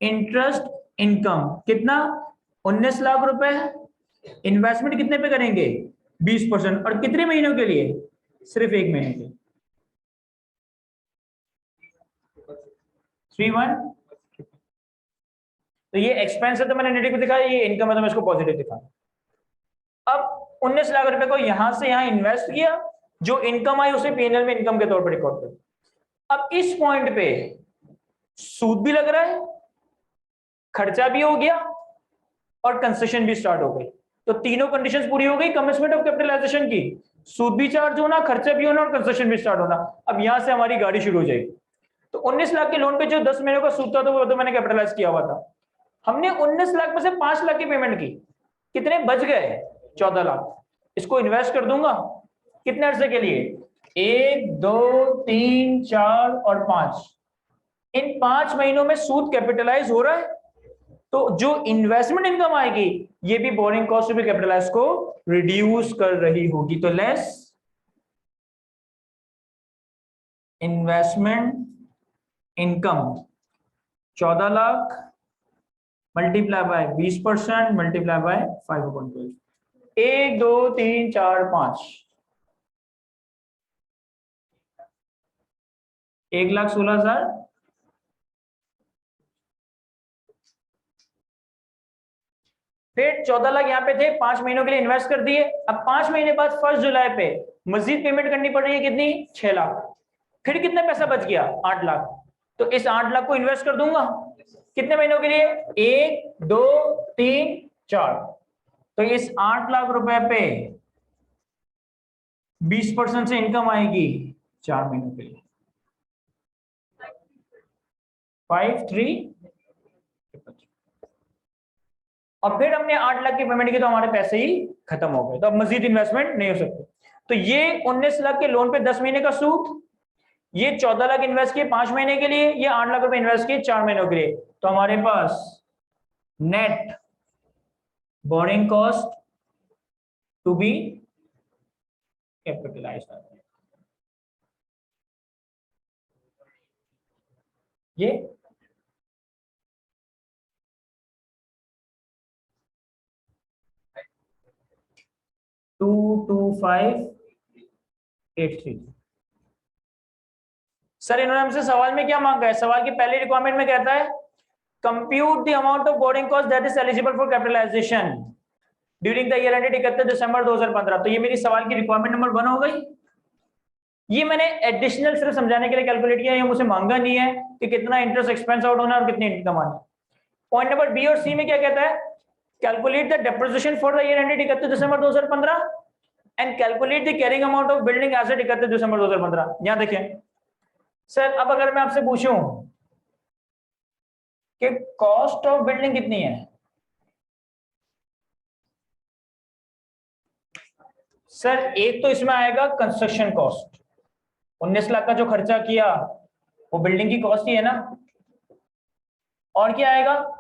इंटरेस्ट इनकम, कितना? 19 लाख रुपए। इन्वेस्टमेंट कितने पे करेंगे? 20%। और कितने महीनों के लिए? सिर्फ एक महीने के। 31। तो ये एक्सपेंस है तो मैंने नेगेटिव दिखाया, ये इनकम है तो मैं इसको पॉजिटिव दिखाया। अब 19 लाख रुपए को यहां से यहां इन्वेस्ट किया, जो इनकम आई उसे पीएनएल में इनकम के तौर पर रिकॉर्ड कर। अब इस पॉइंट पे सूद भी लग रहा है, खर्चा भी हो गया और कंसेशन भी स्टार्ट हो गई, तो तीनों कंडीशंस पूरी हो गई कमिटमेंट ऑफ कैपिटलाइजेशन की, सूद भी चार्ज होना, खर्चा भी होना और कंसेशन भी स्टार्ट होना। अब यहां से हमारी गाड़ी शुरू हो जाएगी। तो 19 लाख के लोन पे जो 10 महीनों का सूद था तो वो तो मैंने कैपिटलाइज किया हुआ था। हमने 19 लाख में से 5 लाख की पेमेंट की, कितने बच गए? 14 लाख। इसको इन्वेस्ट कर दूंगा कितने अरसे के लिए? 1 2 3 4 और 5। इन 5 महीनों में सूद कैपिटलाइज हो रहा है, तो जो इन्वेस्टमेंट इनकम आएगी ये भी बोरिंग कॉस्ट भी कैपिटलाइज को रिड्यूस कर रही होगी। तो less investment income 14 lakh multiply by 20% multiply by 5/12। 1 2 3 4 5 1,16,000। फिर 14 लाख यहाँ पे थे, 5 महीनों के लिए इन्वेस्ट कर दिए। अब 5 महीने बाद 1 जुलाई पे मजीद पेमेंट करनी पड़ रही है, कितनी? 6 लाख। फिर कितना पैसा बच गया? 8 लाख। तो इस 8 लाख को इन्वेस्ट कर दूंगा कितने महीनों के लिए? 1 2 3 4। तो इस 8 लाख रुपए पे 20% से इनकम आएगी 4 महीनों के लिए 53। और फिर हमने 8 लाख की पेमेंट की तो हमारे पैसे ही खत्म हो गए, तो अब मजीद इन्वेस्टमेंट नहीं हो सकते। तो ये 19 लाख के लोन पे 10 महीने का सूद, ये 14 लाख इन्वेस्ट किए 5 महीने के लिए, ये 8 लाख रुपए इन्वेस्ट किए 4 महीनों के लिए, तो हमारे पास net boring cost to be capitalised है ये 22583। सर इन्होंने हमसे सवाल में क्या मांगा है? सवाल की पहली रिक्वायरमेंट में कहता है compute the amount of borrowing cost that is eligible for capitalisation during the year ended 31 December 2015। तो ये मेरी सवाल की रिक्वायरमेंट नंबर 1 हो गई। ये मैंने एडिशनल सिर्फ समझाने के लिए कैलकुलेट किया, ये मुझे मांगा नहीं है कि कितना इंटरेस्ट एक्सपेंस आउट होना है और कितनी इनकम आनी है। पॉइंट नंबर बी और सी में क्या कहता है? Calculate the depreciation for the year ended 31 December 2015 and calculate the carrying amount of building asset 31 December 2015। यहां देखें सर, अब अगर मैं आपसे पूछूं कि कॉस्ट ऑफ बिल्डिंग कितनी है, सर एक तो इसमें आएगा कंस्ट्रक्शन कॉस्ट, 19 लाख का जो खर्चा किया वो बिल्डिंग की कॉस्ट ही है ना। और क्या आएगा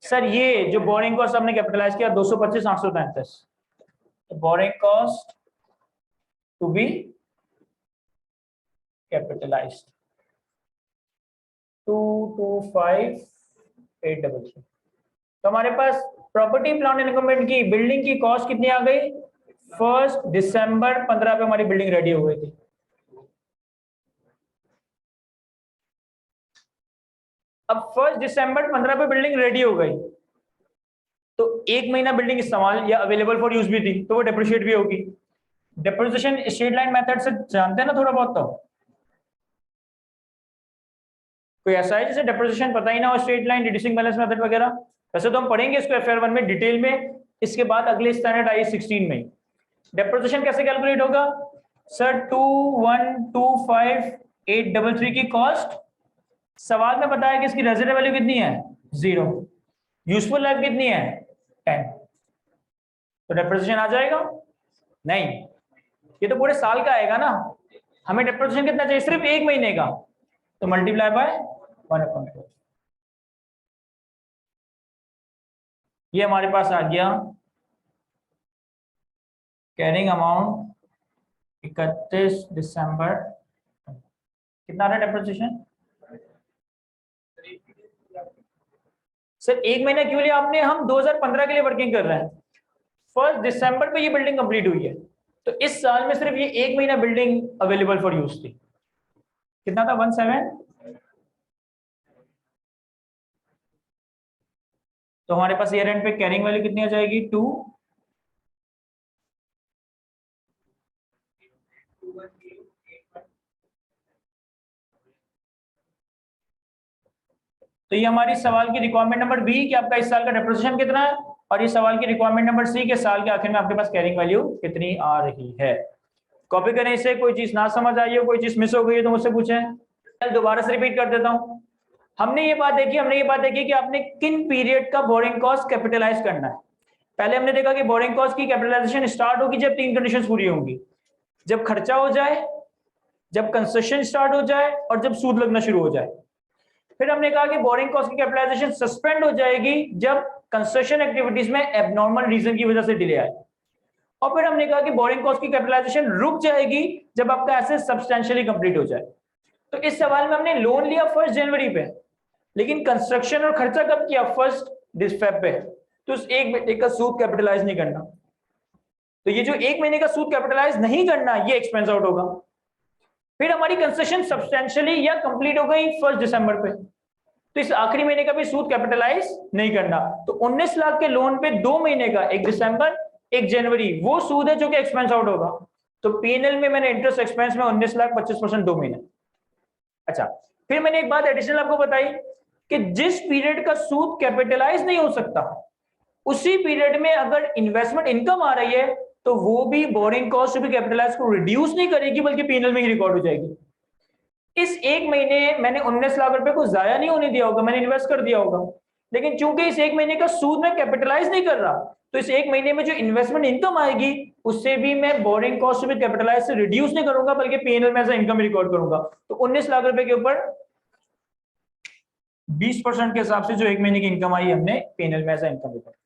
सर? ये जो बोरिंग कॉस्ट हमने कैपिटलाइज किया 225 833, तो borrowing cost to be capitalised 225833। तो हमारे पास प्रॉपर्टी प्लांट एंड इक्विपमेंट की बिल्डिंग की कॉस्ट कितनी आ गई? 1 दिसंबर 15 पे हमारी बिल्डिंग रेडी हो गई थी। अब 1 दिसंबर 15 पे बिल्डिंग रेडी हो गई तो 1 महीना बिल्डिंग इस्तेमाल या अवेलेबल फॉर यूज भी थी, तो वो डेप्रिशिएट भी होगी। डेप्रिसिएशन स्ट्रेट लाइन मेथड से जानते हैं ना थोड़ा बहुत? तो कोई ऐसा है जिसे डेप्रिसिएशन पता ही ना हो, straight line, reducing balance method वगैरह? वैसे तो हम पढ़ेंगे इसको FR 1 में डिटेल में, इसके बाद अगले स्टैंडर्ड आई 16 में। डेप्रिसिएशन कैसे कैलकुलेट होगा सर? 2125833 की कॉस्ट, सवाल में बताया कि इसकी रेजिडेंट वैल्यू कितनी है? 0, यूजफुल लाइफ कितनी है? 10। तो डेप्रिसिएशन आ जाएगा? नहीं, ये तो पूरे साल का आएगा ना। हमें डेप्रिसिएशन कितना चाहिए? सिर्फ 1 महीने का, तो मल्टीप्लाई बाय 1/4। ये हमारे पास आ गया कैरिंग अमाउंट 31 दिसंबर। कितना आ रहा है डेप्रिसिएशन सर? 1 महीना क्यों लिया आपने? हम 2015 के लिए वर्किंग कर रहे हैं। 1 दिसंबर पे ये बिल्डिंग कंप्लीट हुई है, तो इस साल में सिर्फ ये 1 महीना बिल्डिंग अवेलेबल फॉर यूज थी। कितना था? 17। तो हमारे पास ईयर एंड पे कैरिंग वैल्यू कितनी आ जाएगी? 2। तो ये हमारी सवाल की रिक्वायरमेंट नंबर बी कि आपका इस साल का डेप्रिसिएशन कितना है, और ये सवाल की रिक्वायरमेंट नंबर सी के साल के आखिर में आपके पास कैरिंग वैल्यू कितनी आ रही है। कॉपी करने से कोई चीज ना समझ आई हो, कोई चीज मिस हो गई है तो मुझसे पूछें। दोबारा से रिपीट कर देता हूं। हमने ये बात देखी कि आपने किन पीरियड का बोरिंग कॉस्ट कैपिटलाइज करना है। पहले हमने देखा कि बोरिंग कॉस्ट की कैपिटलाइजेशन स्टार्ट होगी जब 3 कंडीशंस पूरी होंगी, जब खर्चा हो जाए, जब कंस्ट्रक्शन स्टार्ट हो जाए और जब सूद लगना शुरू हो जाए। फिर हमने कहा कि बोरिंग कॉस्ट की कैपिटलाइजेशन सस्पेंड हो जाएगी जब कंस्ट्रक्शन एक्टिविटीज में एबनॉर्मल रीजन की वजह से डिले आए। और फिर हमने कहा कि बोरिंग कॉस्ट की कैपिटलाइजेशन रुक जाएगी जब आपका एसेट सब्सटेंशियली कंप्लीट हो जाए। तो इस सवाल में हमने लोन लिया 1 जनवरी पे, लेकिन कंस्ट्रक्शन और खर्चा कब किया? 1 दिसंबर पे। तो उस 1 महीने का सूद कैपिटलाइज नहीं करना। तो ये जो 1 महीने का सूद कैपिटलाइज नहीं करना, ये एक्सपेंस आउट होगा। फिर हमारी कंस्ट्रक्शन सब्सटेंशियली या कंप्लीट हो गई 1 दिसंबर पे, तो इस आखिरी महीने का भी सूद कैपिटलाइज नहीं करना। तो 19 लाख के लोन पे 2 महीने का, 1 दिसंबर 1 जनवरी, वो सूद है जो कि एक्सपेंस आउट होगा। तो पीएनएल में मैंने इंटरेस्ट एक्सपेंस में 19 लाख 25% 2 महीने। अच्छा, फिर मैंने एक बात एडिशनल आपको बताई कि जिस पीरियड का सूद कैपिटलाइज नहीं हो सकता, उसी पीरियड में अगर इन्वेस्टमेंट इनकम आ रही है तो वो भी बोरिंग कॉस्ट भी कैपिटलाइज को रिड्यूस नहीं करेगी बल्कि पीएनएल में ही रिकॉर्ड हो जाएगी। इस एक महीने मैंने 19 लाख रुपए को जाया नहीं होने दिया होगा, मैंने इन्वेस्ट कर दिया होगा, लेकिन चूंकि इस एक महीने का सूद मैं कैपिटलाइज नहीं कर रहा, तो इस एक महीने में जो इन्वेस्टमेंट इनकम आएगी उससे भी मैं बोरिंग कॉस्ट भी कैपिटलाइज से रिड्यूस नहीं करूंगा बल्कि पीएनएल में एज इनकम रिकॉर्ड करूंगा। तो 19 लाख रुपए के ऊपर 20% के हिसाब से जो एक महीने की इनकम आई हमने पीएनएल में एज इनकम रिकॉर्ड।